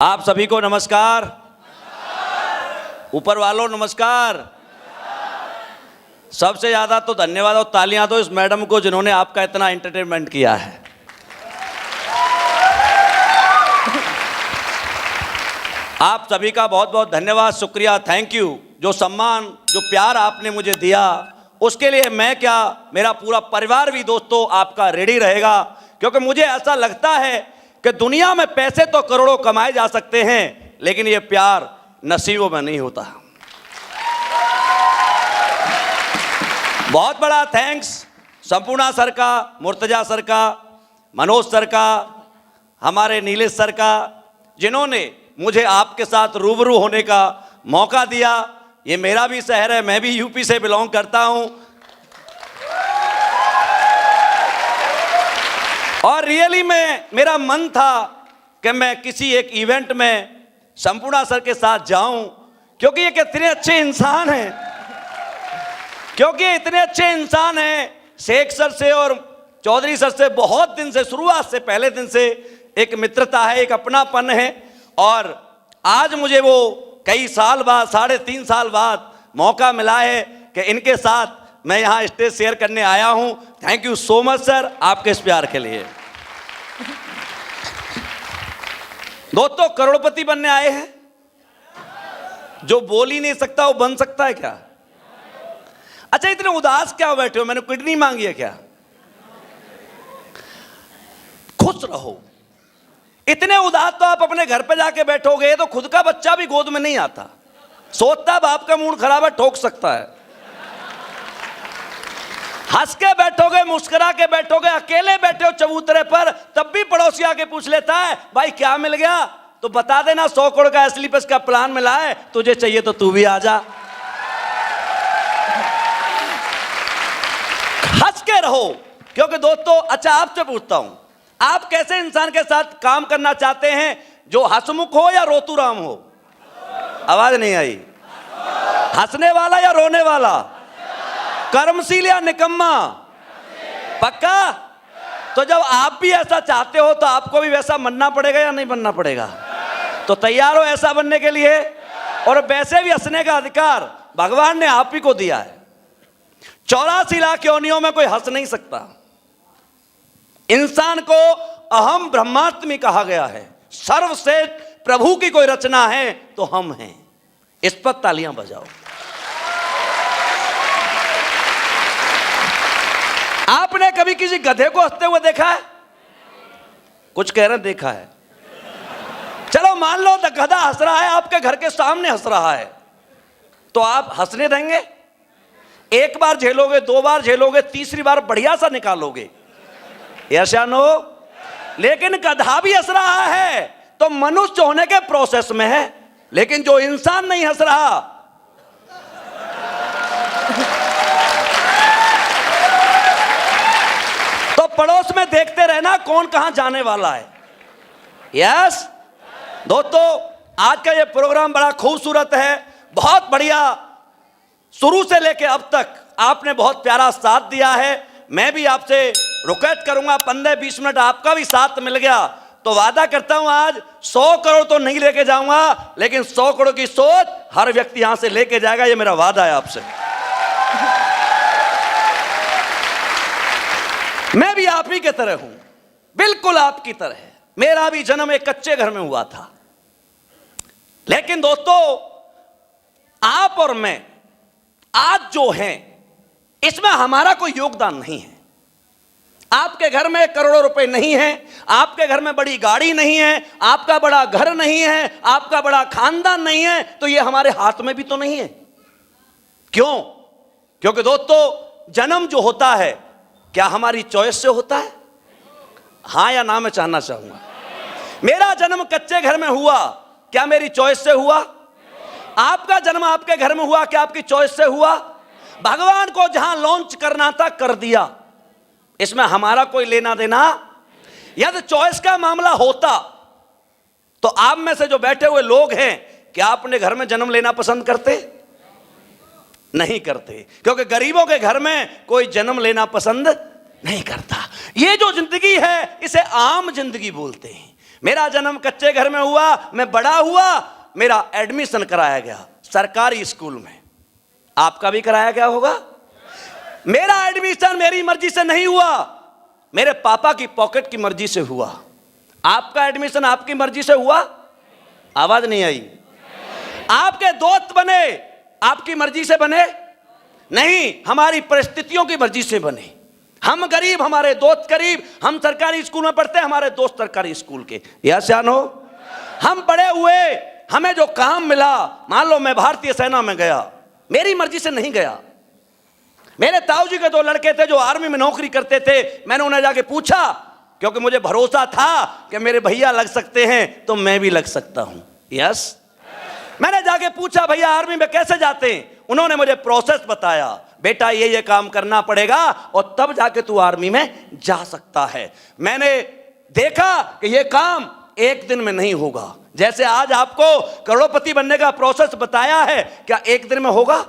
आप सभी को नमस्कार। ऊपर वालों नमस्कार। सबसे ज़्यादा तो धन्यवाद और तालियां दो इस मैडम को जिन्होंने आपका इतना एंटरटेनमेंट किया है। आप सभी का बहुत बहुत धन्यवाद, शुक्रिया, थैंक यू। जो सम्मान, जो प्यार आपने मुझे दिया उसके लिए मैं क्या, मेरा पूरा परिवार भी दोस्तों आपका रेडी रहेगा, क्योंकि मुझे ऐसा लगता है कि दुनिया में पैसे तो करोड़ों कमाए जा सकते हैं, लेकिन ये प्यार नसीबों में नहीं होता। बहुत बड़ा थैंक्स संपूर्णा सर का, मुर्तजा सर का, मनोज सर का, हमारे नीलेश सर का, जिन्होंने मुझे आपके साथ रूबरू होने का मौका दिया। ये मेरा भी शहर है, मैं भी यूपी से बिलोंग करता हूं और रियली में मेरा मन था कि मैं किसी एक इवेंट में संपूर्णा सर के साथ जाऊं, क्योंकि ये कितने अच्छे इंसान हैं, शेख सर से और चौधरी सर से बहुत दिन से, शुरुआत से, पहले दिन से एक मित्रता है, एक अपनापन है। और आज मुझे वो कई साल बाद, 3.5 साल बाद मौका मिला है कि इनके साथ मैं यहाँ स्टेज शेयर करने आया हूँ। Thank you so much sir, आपके इस प्यार के लिए। दोस्तों, करोड़पति बनने आए हैं। जो बोल ही नहीं सकता वो बन सकता है क्या? अच्छा, इतने उदास क्या बैठे हो? मैंने किडनी मांगी है क्या? खुश रहो। इतने उदास तो आप अपने घर पे जाके बैठोगे तो खुद का बच्चा भी गोद में नहीं आता, सोचता बाप का मूड खराब है, ठोक सकता है। हंस के बैठोगे, मुस्कुरा के बैठोगे, अकेले बैठे हो चबूतरे पर, तब भी पड़ोसी आके पूछ लेता है भाई क्या मिल गया, तो बता देना 100 करोड़ का स्लीपर्स का प्लान मिला है, तुझे चाहिए तो तू भी आ जा। हंस के रहो, क्योंकि दोस्तों, अच्छा आपसे पूछता हूं, आप कैसे इंसान के साथ काम करना चाहते हैं? जो हंसमुख हो या रोतूराम हो? आवाज नहीं आई। हंसने वाला या रोने वाला? कर्मशील या निकम्मा? पक्का? तो जब आप भी ऐसा चाहते हो तो आपको भी वैसा बनना पड़ेगा या नहीं बनना पड़ेगा? तो तैयार हो ऐसा बनने के लिए? और वैसे भी हंसने का अधिकार भगवान ने आप ही को दिया है। 84 लाख योनियों में कोई हंस नहीं सकता। इंसान को अहम ब्रह्मात्मी कहा गया है। सर्वश्रेष्ठ प्रभु की कोई रचना है तो हम हैं। इस पर तालियां बजाओ। आपने कभी किसी गधे को हंसते हुए देखा है? कुछ कह रहे देखा है। चलो मान लो गधा हंस रहा है, आपके घर के सामने हंस रहा है, तो आप हंसने देंगे? एक बार झेलोगे, 2 बार झेलोगे, तीसरी बार बढ़िया सा निकालोगे, यस या नो? लेकिन गधा भी हंस रहा है तो मनुष्य होने के प्रोसेस में है, लेकिन जो इंसान नहीं हंस रहा, तो पड़ोस में देखते रहना कौन कहां जाने वाला है। यस दोस्तों, आज का ये प्रोग्राम बड़ा खूबसूरत है, बहुत बढ़िया। शुरू से लेके अब तक आपने बहुत प्यारा साथ दिया है। मैं भी आपसे रिक्वेस्ट करूंगा, 15-20 मिनट आपका भी साथ मिल गया तो वादा करता हूं आज 100 करोड़ तो नहीं लेके जाऊंगा, लेकिन 100 करोड़ की सोच हर व्यक्ति यहां से लेके जाएगा, ये मेरा वादा है आपसे। मैं भी आप ही की तरह हूं, बिल्कुल आपकी तरह। मेरा भी जन्म एक कच्चे घर में हुआ था, लेकिन दोस्तों आप और मैं आज जो हैं इसमें हमारा कोई योगदान नहीं है। आपके घर में करोड़ों रुपए नहीं है, आपके घर में बड़ी गाड़ी नहीं है, आपका बड़ा घर नहीं है, आपका बड़ा खानदान नहीं है, तो ये हमारे हाथ में भी तो नहीं है। क्यों? क्योंकि दोस्तों, जन्म जो होता है क्या हमारी चॉइस से होता है? हां या ना मैं जानना चाहूंगा। मेरा जन्म कच्चे घर में हुआ, क्या मेरी चॉइस से हुआ? आपका जन्म आपके घर में हुआ, क्या आपकी चॉइस से हुआ? भगवान को जहां लॉन्च करना था कर दिया, इसमें हमारा कोई लेना देना। यदि चॉइस का मामला होता तो आप में से जो बैठे हुए लोग हैं, क्या अपने घर में जन्म लेना पसंद करते? नहीं करते, क्योंकि गरीबों के घर में कोई जन्म लेना पसंद नहीं करता। ये जो जिंदगी है इसे आम जिंदगी बोलते हैं। मेरा जन्म कच्चे घर में हुआ, मैं बड़ा हुआ, मेरा एडमिशन कराया गया सरकारी स्कूल में। आपका भी कराया गया होगा। मेरा एडमिशन मेरी मर्जी से नहीं हुआ, मेरे पापा की पॉकेट की मर्जी से हुआ। आपका एडमिशन आपकी मर्जी से हुआ? आवाज नहीं आई। आपके दोस्त बने आपकी मर्जी से बने? नहीं, हमारी परिस्थितियों की मर्जी से बने। हम गरीब, हमारे दोस्त गरीब। हम सरकारी स्कूल में पढ़ते, हमारे दोस्त सरकारी स्कूल के। या जानो, हम बड़े हुए, हमें जो काम मिला, मान लो मैं भारतीय सेना में गया, मेरी मर्जी से नहीं गया। मेरे ताऊजी के 2 लड़के थे जो आर्मी में नौकरी करते थे। मैंने उन्हें जाके पूछा, क्योंकि मुझे भरोसा था कि मेरे भैया लग सकते हैं तो मैं भी लग सकता हूं। यस, मैंने जाके पूछा भैया आर्मी में कैसे जाते हैं? उन्होंने मुझे प्रोसेस बताया, बेटा ये काम करना पड़ेगा और तब जाके तू आर्मी में जा सकता है। मैंने देखा कि ये काम एक दिन में नहीं होगा। जैसे आज आपको करोड़पति बनने का प्रोसेस बताया है, क्या एक दिन में होगा?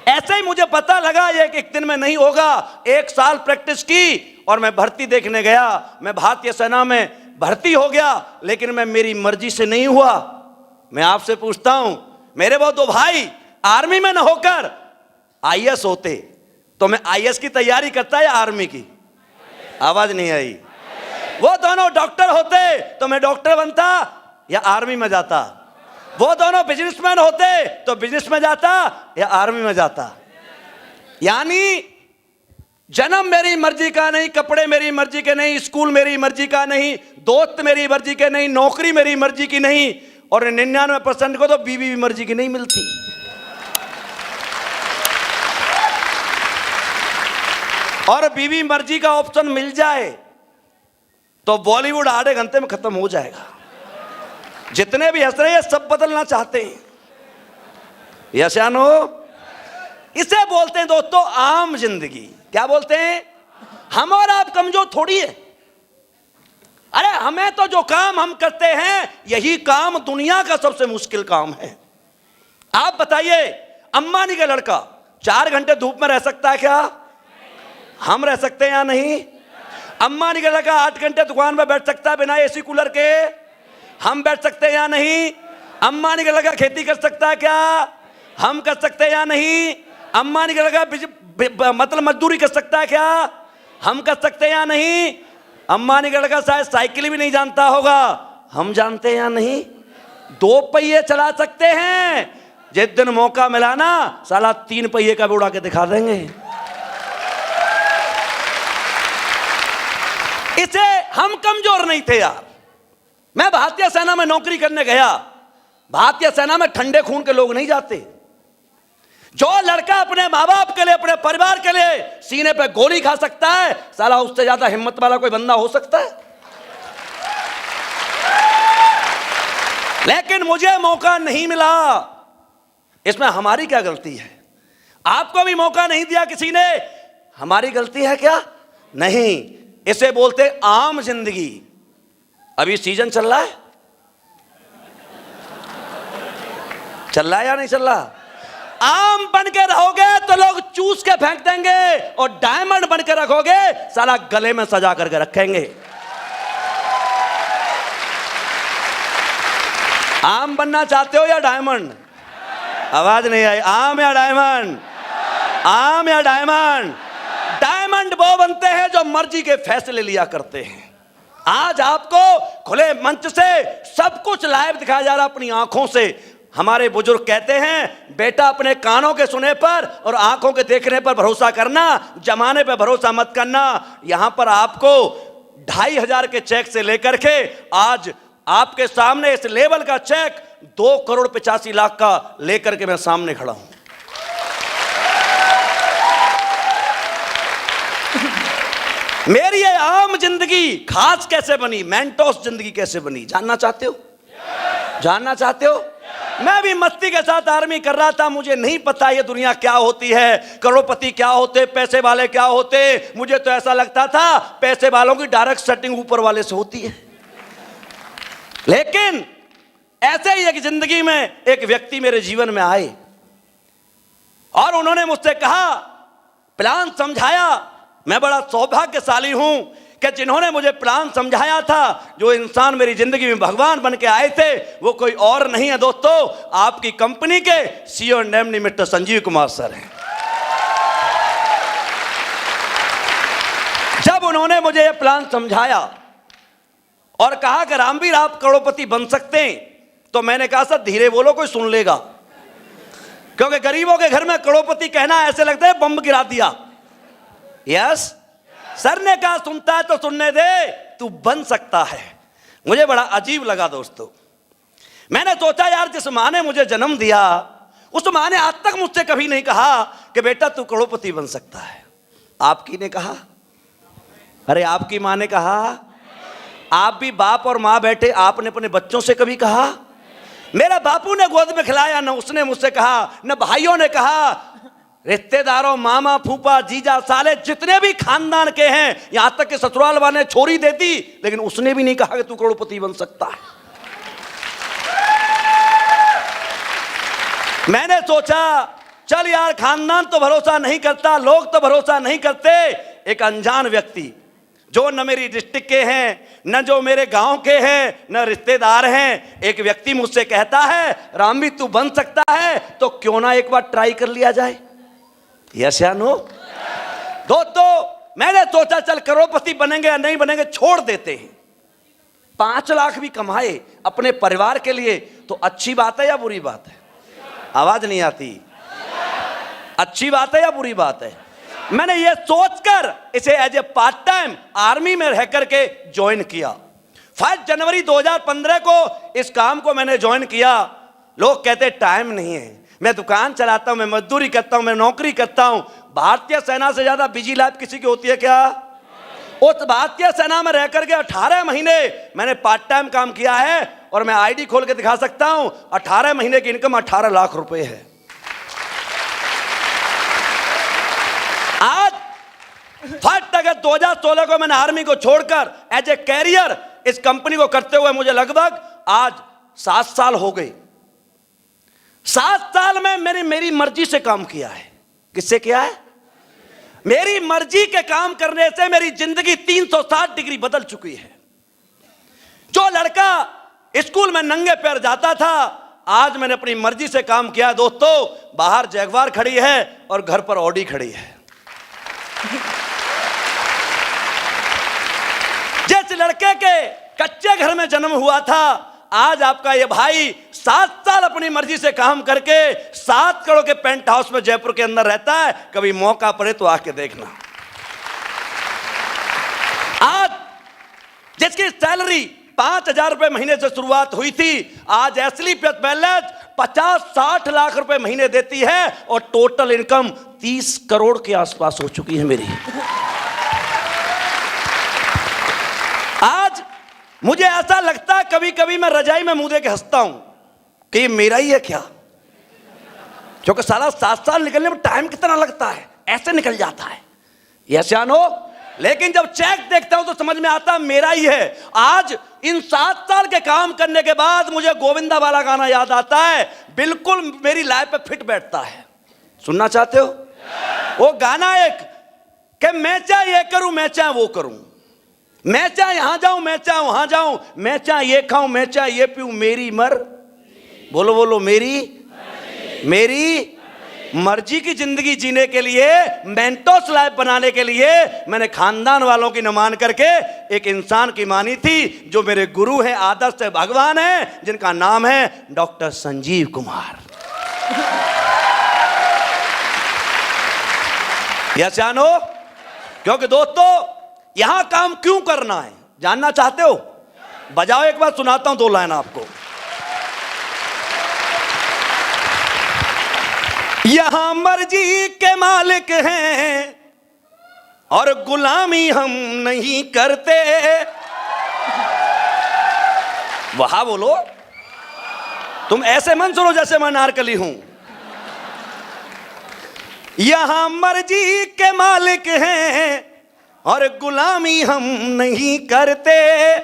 ऐसे ही मुझे पता लगा ये एक दिन में नहीं होगा। 1 साल प्रैक्टिस की और मैं भर्ती देखने गया। मैं भारतीय सेना में भर्ती हो गया, लेकिन मैं मेरी मर्जी से नहीं हुआ। मैं आपसे पूछता हूं, मेरे वो 2 भाई आर्मी में न होकर आईएएस होते तो मैं आईएएस की तैयारी करता या आर्मी की? आवाज नहीं आई। वो दोनों डॉक्टर होते तो मैं डॉक्टर बनता या आर्मी में जाता? वो दोनों बिजनेसमैन होते तो बिजनेस में जाता या आर्मी में जाता? यानी जन्म मेरी मर्जी का नहीं, कपड़े मेरी मर्जी के नहीं, स्कूल मेरी मर्जी का नहीं, दोस्त मेरी मर्जी के नहीं, नौकरी मेरी मर्जी की नहीं, और 99% को तो बीवी भी मर्जी की नहीं मिलती। और बीवी मर्जी का ऑप्शन मिल जाए तो बॉलीवुड आधे घंटे में खत्म हो जाएगा। जितने भी हंस रहे हैं सब बदलना चाहते हैं। यशानो, इसे बोलते हैं दोस्तों आम जिंदगी। क्या बोलते हैं? हम और आप कमजोर थोड़ी है। अरे हमें तो जो काम हम करते हैं यही काम दुनिया का सबसे मुश्किल काम है। आप बताइए, अंबानी का लड़का 4 घंटे धूप में रह सकता है क्या? हम रह सकते हैं या नहीं? अंबानी का लड़का 8 घंटे दुकान में बैठ सकता है बिना एसी कूलर के? हम बैठ सकते हैं या नहीं? अंबानी का लड़का खेती कर सकता है क्या? हम कर सकते हैं या नहीं? अंबानी का लड़का मतलब मजदूरी कर सकता है क्या? हम कर सकते हैं या नहीं? अंबानी का लड़का शायद साइकिल भी नहीं जानता होगा, हम जानते हैं या नहीं? 2 पहिए चला सकते हैं, जिस दिन मौका मिला ना साला 3 पहिए का भी उड़ा के दिखा देंगे। इसे हम कमजोर नहीं थे यार। मैं भारतीय सेना में नौकरी करने गया। भारतीय सेना में ठंडे खून के लोग नहीं जाते। जो लड़का अपने माँ बाप के लिए, अपने परिवार के लिए सीने पे गोली खा सकता है, साला उससे ज्यादा हिम्मत वाला कोई बंदा हो सकता है? लेकिन मुझे मौका नहीं मिला। इसमें हमारी क्या गलती है? आपको भी मौका नहीं दिया किसी ने, हमारी गलती है क्या? नहीं। इसे बोलते आम जिंदगी। अभी सीजन चल रहा है, चल रहा है या नहीं चल रहा? आम बन के रहोगे तो लोग चूस के फेंक देंगे, और डायमंड बन के रखोगे साला गले में सजा करके रखेंगे। आम बनना चाहते हो या डायमंड? आवाज नहीं आई। आम या डायमंड? आम या डायमंड? डायमंड वो बनते हैं जो मर्जी के फैसले लिया करते हैं। आज आपको खुले मंच से सब कुछ लाइव दिखाया जा रहा अपनी आंखों से। हमारे बुजुर्ग कहते हैं, बेटा अपने कानों के सुने पर और आंखों के देखने पर भरोसा करना, जमाने पर भरोसा मत करना। यहां पर आपको 2,500 के चेक से लेकर के आज आपके सामने इस लेवल का चेक 2,85,00,000 का लेकर के मैं सामने खड़ा हूं। मेरी ये आम जिंदगी खास कैसे बनी, मेंटोस जिंदगी कैसे बनी, जानना चाहते हो? जानना चाहते हो? मैं भी मस्ती के साथ आर्मी कर रहा था। मुझे नहीं पता ये दुनिया क्या होती है, करोड़पति क्या होते, पैसे वाले क्या होते। मुझे तो ऐसा लगता था पैसे वालों की डायरेक्ट सेटिंग ऊपर वाले से होती है। लेकिन ऐसे ही एक जिंदगी में एक व्यक्ति मेरे जीवन में आए और उन्होंने मुझसे कहा, प्लान समझाया। मैं बड़ा सौभाग्यशाली हूं कि जिन्होंने मुझे प्लान समझाया था, जो इंसान मेरी जिंदगी में भगवान बन के आए थे, वो कोई और नहीं है दोस्तों, आपकी कंपनी के CEO and MD mister Sanjeev Kumar sir हैं। जब उन्होंने मुझे यह प्लान समझाया और कहा कि रामवीर आप करोड़पति बन सकते हैं, तो मैंने कहा सर धीरे बोलो, कोई सुन लेगा, क्योंकि गरीबों के घर में करोड़पति कहना ऐसे लगता है बम गिरा दिया। यस, सर ने कहा सुनता है तो सुनने दे, तू बन सकता है। मुझे बड़ा अजीब लगा दोस्तों। मैंने सोचा यार, जिस मां ने मुझे जन्म दिया, उस मां ने आज तक मुझसे कभी नहीं कहा कि बेटा तू करोड़पति बन सकता है। आपकी ने कहा, अरे आपकी मां ने कहा, आप भी बाप और मां बैठे, आपने अपने बच्चों से कभी कहा? मेरा बापू ने गोद में खिलाया, न उसने मुझसे कहा, न भाइयों ने कहा, रिश्तेदारों, मामा, फूफा, जीजा, साले जितने भी खानदान के हैं, यहां तक कि ससुराल वाले छोरी दे दी, लेकिन उसने भी नहीं कहा कि तू करोड़पति बन सकता है। मैंने सोचा चल यार, खानदान तो भरोसा नहीं करता, लोग तो भरोसा नहीं करते, एक अनजान व्यक्ति जो न मेरी डिस्ट्रिक्ट के हैं, न जो मेरे गांव के हैं, न रिश्तेदार हैं, एक व्यक्ति मुझसे कहता है रामवीर तू बन सकता है, तो क्यों ना एक बार ट्राई कर लिया जाए। यस या नो? दोस्तों मैंने सोचा चल करोड़पति बनेंगे या नहीं बनेंगे, छोड़ देते हैं। 5 लाख भी कमाए अपने परिवार के लिए तो अच्छी बात है या बुरी बात है? आवाज नहीं आती। अच्छी बात है या बुरी बात है? मैंने ये सोचकर इसे as a part time army में रह करके ज्वाइन किया। 5 जनवरी 2015 को इस काम को मैंने ज्वाइन किया। लोग कहते टाइम नहीं है, मैं दुकान चलाता हूं, मैं मजदूरी करता हूं, मैं नौकरी करता हूं। भारतीय सेना से ज्यादा बिजी लाइफ किसी की होती है क्या? उस भारतीय सेना में रह करके 18 महीने मैंने पार्ट टाइम काम किया है, और मैं आईडी खोल के दिखा सकता हूं, 18 महीने की इनकम 18 लाख रुपए है। आज 1 अगस्त 2016 को मैंने आर्मी को छोड़कर एज ए कैरियर इस कंपनी को करते हुए मुझे लगभग आज 7 साल हो गए। 7 साल में मेरी मर्जी से काम किया है। किससे किया है? मेरी मर्जी के काम करने से मेरी जिंदगी 360 डिग्री बदल चुकी है। जो लड़का स्कूल में नंगे पैर जाता था, आज मैंने अपनी मर्जी से काम किया। दोस्तों बाहर जैगवार खड़ी है और घर पर ऑडी खड़ी है। जिस लड़के के कच्चे घर में जन्म हुआ था, आज आपका ये भाई 7 साल अपनी मर्जी से काम करके 7 करोड़ के पेंट हाउस में जयपुर के अंदर रहता है। कभी मौका पड़े तो आके देखना। आज जिसकी सैलरी 5,000 रुपए महीने से शुरुआत हुई थी, आज एसली पैलेस 50-60 लाख रुपए महीने देती है, और टोटल इनकम 30 करोड़ के आसपास हो चुकी है मेरी। आज मुझे ऐसा लगता है कभी कभी मैं रजाई में मुंह दे के हंसता हूं कि ये मेरा ही है क्या, क्योंकि साला 7 साल निकलने में टाइम कितना लगता है, ऐसे निकल जाता है। यस या नो? लेकिन जब चेक देखता हूं तो समझ में आता है मेरा ही है। आज इन 7 साल के काम करने के बाद मुझे गोविंदा वाला गाना याद आता है, बिल्कुल मेरी लाइफ पे फिट बैठता है। सुनना चाहते हो? वो गाना एक कि मैं चाहे ये करूं, मैं चाहे वो करूं, मैं चाहे यहां जाऊं, मैं चाहे वहां जाऊं, मैं चाहे ये खाऊं, मैं चाहे ये पीऊं, मेरी बोलो बोलो मेरी मर्जी की जिंदगी जीने के लिए, मेंटोस लाइफ बनाने के लिए मैंने खानदान वालों की न मान करके एक इंसान की मानी थी, जो मेरे गुरु हैं, आदर्श है, भगवान है, जिनका नाम है डॉक्टर संजीव कुमार। यस या नो? क्योंकि दोस्तों यहां काम क्यों करना है जानना चाहते हो? बजाओ एक बार, सुनाता हूं 2 लाइन आपको। यहां मर्जी के मालिक हैं और गुलामी हम नहीं करते। वहां बोलो, तुम ऐसे मन सुनो जैसे मैं नारकली हूं। यहां मर्जी के मालिक हैं और गुलामी हम नहीं करते।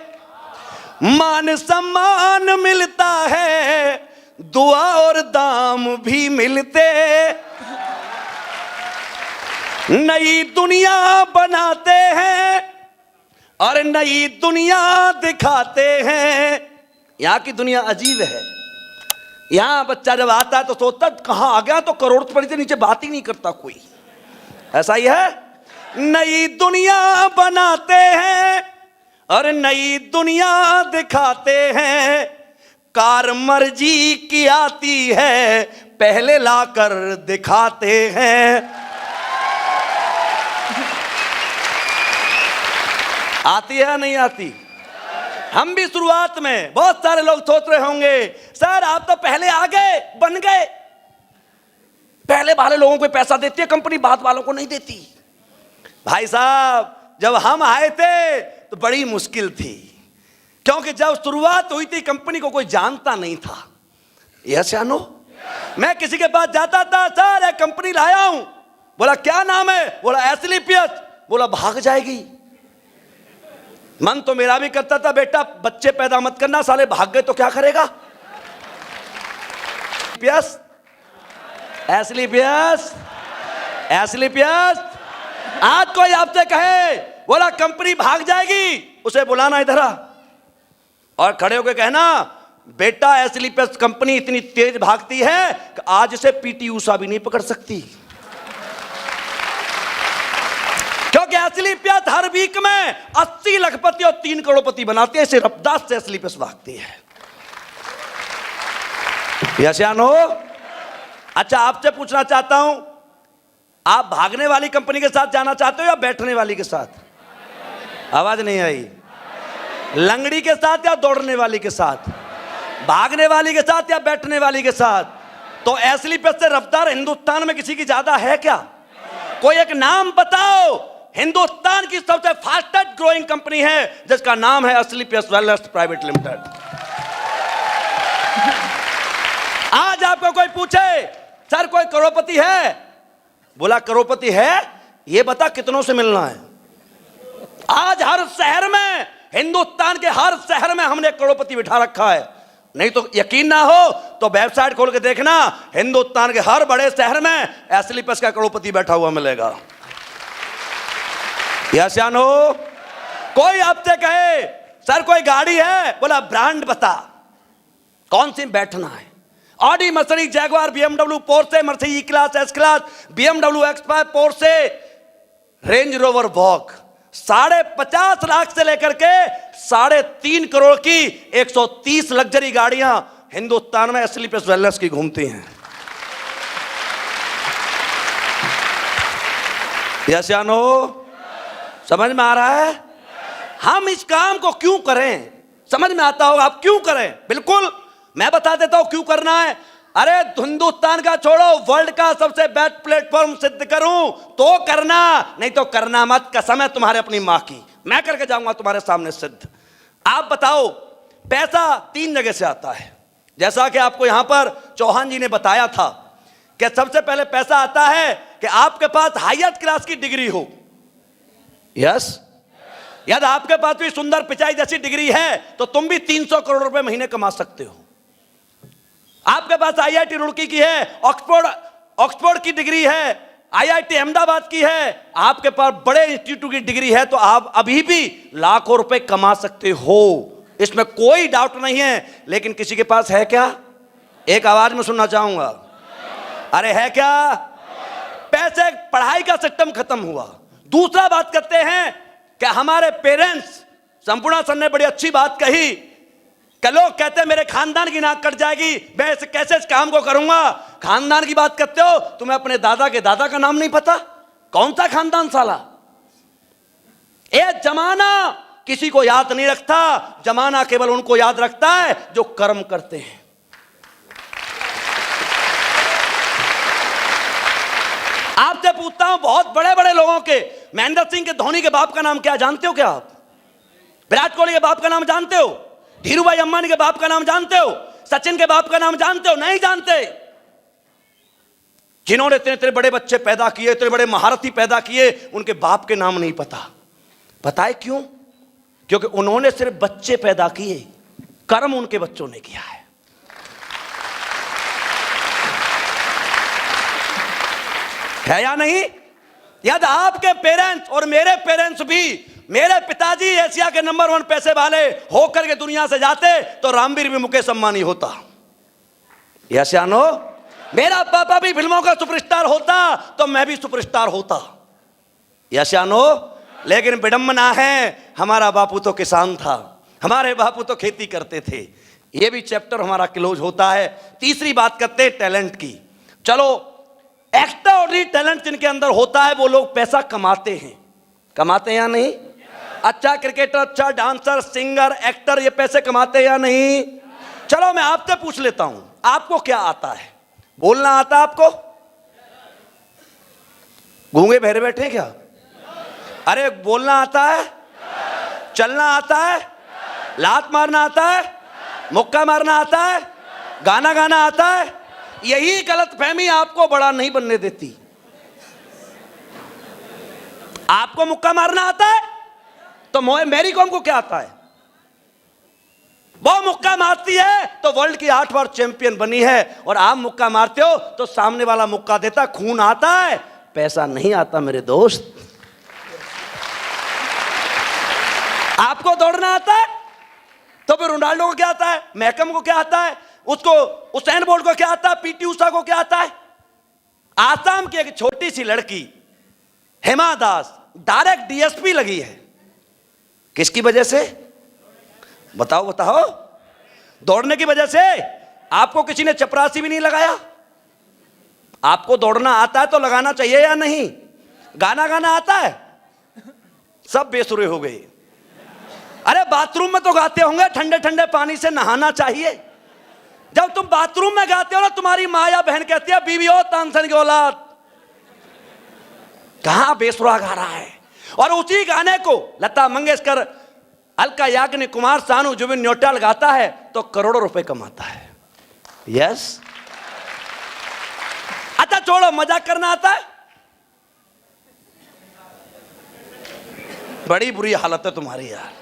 मान सम्मान मिलता है, दुआ और दाम भी मिलते। नई दुनिया बनाते हैं, और नई दुनिया दिखाते हैं। यहां की दुनिया अजीब है। यहां बच्चा जब आता है तो सोचता कहां आ गया, तो करोड़पति से नीचे बात ही नहीं करता कोई। ऐसा ही है। नई दुनिया बनाते हैं और नई दुनिया दिखाते हैं। कार मर्जी की आती है, पहले लाकर दिखाते हैं। आती है नहीं आती? हम भी शुरुआत में बहुत सारे लोग सोच रहे होंगे सर आप तो पहले आ गए, बन गए। पहले वाले लोगों को पैसा देती है कंपनी, बाद वालों को नहीं देती। भाई साहब जब हम आए थे तो बड़ी मुश्किल थी, क्योंकि जब शुरुआत हुई थी कंपनी को कोई जानता नहीं था। यस या नो? मैं किसी के पास जाता था, सर एक कंपनी लाया हूं। बोला क्या नाम है? बोला एस्क्लेपियस। बोला भाग जाएगी। मन तो मेरा भी करता था बेटा बच्चे पैदा मत करना, साले भाग गए तो क्या करेगा। Asclepius Asclepius Asclepius. आज कोई आपसे कहे बोला कंपनी भाग जाएगी, उसे बुलाना इधर आ और खड़े होकर कहना बेटा एस्क्लेपियस कंपनी इतनी तेज भागती है कि आज से पीटी ऊषा भी नहीं पकड़ सकती। क्योंकि एस्क्लेपियस हर वीक में 80 लखपति और 3 करोड़पति बनाती है। इसे रफ्तार से एस्क्लेपियस भागती है। यस या नो? अच्छा आपसे पूछना चाहता हूं, आप भागने वाली कंपनी के साथ जाना चाहते हो या बैठने वाली के साथ? आवाज नहीं आई। लंगड़ी के साथ या दौड़ने वाली के साथ? भागने वाली के साथ या बैठने वाली के साथ? तो एस्क्लेपियस से रफ्तार हिंदुस्तान में किसी की ज्यादा है क्या? कोई एक नाम बताओ। हिंदुस्तान की सबसे फास्टेस्ट ग्रोइंग कंपनी है जिसका नाम है एस्क्लेपियस वेलनेस प्राइवेट लिमिटेड। आज आपको कोई पूछे सर कोई करोड़पति है? बोला करोड़पति है, ये बता कितनों से मिलना है। आज हर शहर में, हिंदुस्तान के हर शहर में हमने करोड़पति बिठा रखा है। नहीं तो यकीन ना हो तो वेबसाइट खोल के देखना, हिंदुस्तान के हर बड़े शहर में एस्क्लेपियस का करोड़पति बैठा हुआ मिलेगा। यस या नो? कोई आपसे कहे सर कोई गाड़ी है? बोला ब्रांड बता, कौन सी बैठना है। Audi, Mercedes, Jaguar, BMW, Porsche, Mercedes E class, S class, BMW X five, Porsche, Range Rover Vogue. 50.5 lakh से लेकर के 3.5 करोड़ की 130 लग्जरी गाड़ियां हिंदुस्तान में एस्क्लेपियस वेलनेस की घूमती हैं। यस या नो? समझ में आ रहा है? हम इस काम को क्यों करें? समझ में आता होगा आप क्यों करें। बिल्कुल मैं बता देता हूं क्यों करना है। अरे हिंदुस्तान का छोड़ो, वर्ल्ड का सबसे बेस्ट प्लेटफॉर्म सिद्ध करूं तो करना, नहीं तो करना मत। कसम है तुम्हारे अपनी मां की, मैं करके जाऊंगा तुम्हारे सामने सिद्ध। आप बताओ पैसा 3 जगह से आता है। जैसा कि आपको यहां पर चौहान जी ने बताया था कि सबसे पहले पैसा आता है कि आपके पास हाईएस्ट क्लास की डिग्री हो। यस, यदि आपके पास भी सुंदर पिचाई जैसी डिग्री है तो तुम भी 300 करोड़ रुपए महीने कमा सकते हो। आपके पास आईआईटी रुड़की की है, ऑक्सफोर्ड की डिग्री है, आईआईटी अहमदाबाद की है, आपके पास बड़े इंस्टीट्यूट की डिग्री है तो आप अभी भी लाखों रुपए कमा सकते हो, इसमें कोई डाउट नहीं है। लेकिन किसी के पास है क्या? एक आवाज में सुनना चाहूंगा, अरे है क्या? पैसे, पढ़ाई का सिस्टम खत्म हुआ। दूसरा बात करते हैं कि हमारे पेरेंट्स, संपूर्ण सर ने बड़ी अच्छी बात कही कि लोग कहते हैं मेरे खानदान की नाक कट जाएगी, मैं ऐसे कैसे इस काम को करूंगा। खानदान की बात करते हो, तुम्हें अपने दादा के दादा का नाम नहीं पता? कौन सा खानदान साला? एक जमाना किसी को याद नहीं रखता, जमाना केवल उनको याद रखता है जो कर्म करते हैं। आपसे पूछता हूं, बहुत बड़े बड़े लोगों के, महेंद्र सिंह के, धोनी के बाप का नाम क्या जानते हो क्या आप? विराट कोहली के बाप का नाम जानते हो? धीरूभाई अंबानी के बाप का नाम जानते हो? सचिन के बाप का नाम जानते हो? नहीं जानते। जिन्होंने इतने इतने बड़े बच्चे पैदा किए, इतने बड़े महारथी पैदा किए, उनके बाप के नाम नहीं पता। पता है क्यों? क्योंकि उन्होंने सिर्फ बच्चे पैदा किए, कर्म उनके बच्चों ने किया है या नहीं? यदि आपके पेरेंट्स और मेरे पेरेंट्स भी मेरे पिताजी एशिया के नंबर 1 पैसे वाले होकर के दुनिया से जाते तो रामवीर भी मुकेश अंबानी होता। यशानो, मेरा पापा भी फिल्मों का सुपरस्टार होता तो मैं भी सुपरस्टार होता। यशानो, लेकिन विडंबना है, हमारा बापू तो किसान था, हमारे बापू तो खेती करते थे। ये भी चैप्टर हमारा क्लोज होता है। तीसरी बात करते हैं टैलेंट की। चलो, एक्स्ट्राऑर्डिनरी टैलेंट जिनके अंदर होता है वो लोग पैसा कमाते हैं। कमाते हैं या नहीं? अच्छा क्रिकेटर, अच्छा डांसर, सिंगर, एक्टर, ये पैसे कमाते हैं या नहीं? चलो मैं आपसे पूछ लेता हूं, आपको क्या आता है? बोलना आता है आपको? गूंगे बहरे बैठे हैं क्या? अरे बोलना आता है? चलना आता है? लात मारना आता है? मुक्का मारना आता है? गाना गाना आता है? यही गलतफहमी आपको बड़ा नहीं बनने देती। आपको मुक्का मारना आता है तो मैरी कॉम को क्या आता है? वो मुक्का मारती है तो वर्ल्ड की 8 बार चैंपियन बनी है, और आप मुक्का मारते हो तो सामने वाला मुक्का देता। खून आता है, पैसा नहीं आता मेरे दोस्त। आपको दौड़ना आता है तो फिर रोनाल्डो को क्या आता है? मैकम को क्या आता है? उसको उसेन बोल्ट को क्या आता है? पीटी उषा को क्या आता है? आसाम की एक छोटी सी लड़की हेमा दास डायरेक्ट डीएसपी लगी है। किसकी वजह से? बताओ बताओ। दौड़ने की वजह से। आपको किसी ने चपरासी भी नहीं लगाया। आपको दौड़ना आता है तो लगाना चाहिए या नहीं? गाना गाना आता है? सब बेसुरे हो गए। अरे बाथरूम में तो गाते होंगे, ठंडे ठंडे पानी से नहाना चाहिए। जब तुम बाथरूम में गाते हो ना, तुम्हारी माँ या बहन कहती है बीवी हो तानसेन की औलाद। कहां बेसुरा गा रहा है। और उसी गाने को लता मंगेशकर, अलका याग्निक, कुमार सानू, जुबिन नौटियाल गाता है तो करोड़ों रुपए कमाता है। यस। अच्छा छोड़ो, मजाक करना आता है? बड़ी बुरी हालत है तुम्हारी यार।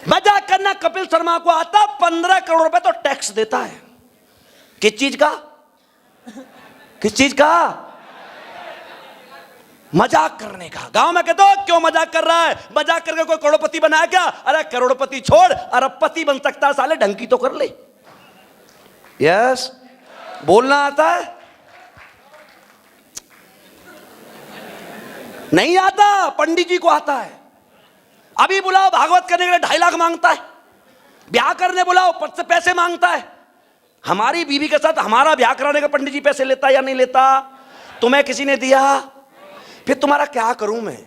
मजाक करना कपिल शर्मा को आता। 15 करोड़ रुपए तो टैक्स देता है। किस चीज का? किस चीज का? मजाक करने का। गांव में कहते हो क्यों मजाक कर रहा है? मजाक करके कोई करोड़पति बनाया क्या? अरे करोड़पति छोड़, अरबपति बन सकता है साले, ढंकी तो कर ले। यस। बोलना आता है? नहीं आता। पंडित जी को आता है। अभी बुलाओ भागवत करने के लिए 2.5 लाख मांगता है। ब्याह करने बुलाओ पद से पैसे मांगता है। हमारी बीवी के साथ हमारा ब्याह कराने का पंडित जी पैसे लेता या नहीं लेता? तुम्हें किसी ने दिया? फिर तुम्हारा क्या करूं मैं?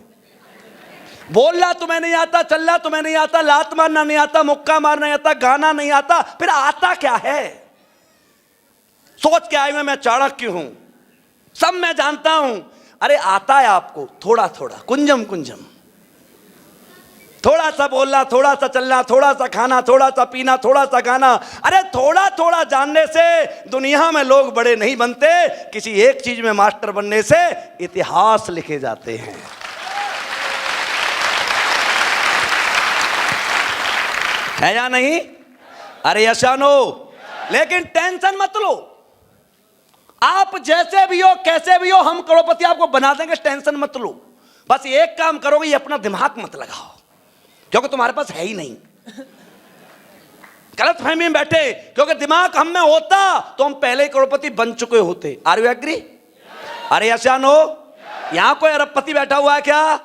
बोलना तुम्हें नहीं आता, चलना तुम्हें नहीं आता, लात मारना नहीं आता, मुक्का मारना नहीं आता, गाना नहीं आता, फिर आता क्या है? सोच के आए हुए मैं चाणक्य हूं, सब मैं जानता हूं। अरे आता है आपको थोड़ा थोड़ा, कुंजम कुंजम। थोड़ा सा बोलना, थोड़ा सा चलना, थोड़ा सा खाना, थोड़ा सा पीना, थोड़ा सा गाना। अरे थोड़ा थोड़ा जानने से दुनिया में लोग बड़े नहीं बनते। किसी एक चीज में मास्टर बनने से इतिहास लिखे जाते हैं। है या नहीं? अरे यशानो, लेकिन टेंशन मत लो। आप जैसे भी हो, कैसे भी हो, हम करोड़पति आपको बना देंगे। टेंशन मत लो। बस एक काम करोगे, ये अपना दिमाग मत लगाओ, क्योंकि तुम्हारे पास है ही नहीं। गलतफहमी में बैठे, क्योंकि दिमाग हम में होता तो हम पहले ही करोड़पति बन चुके होते। Are you agree? अरे यशानो, यहां कोई अरबपति बैठा हुआ है क्या?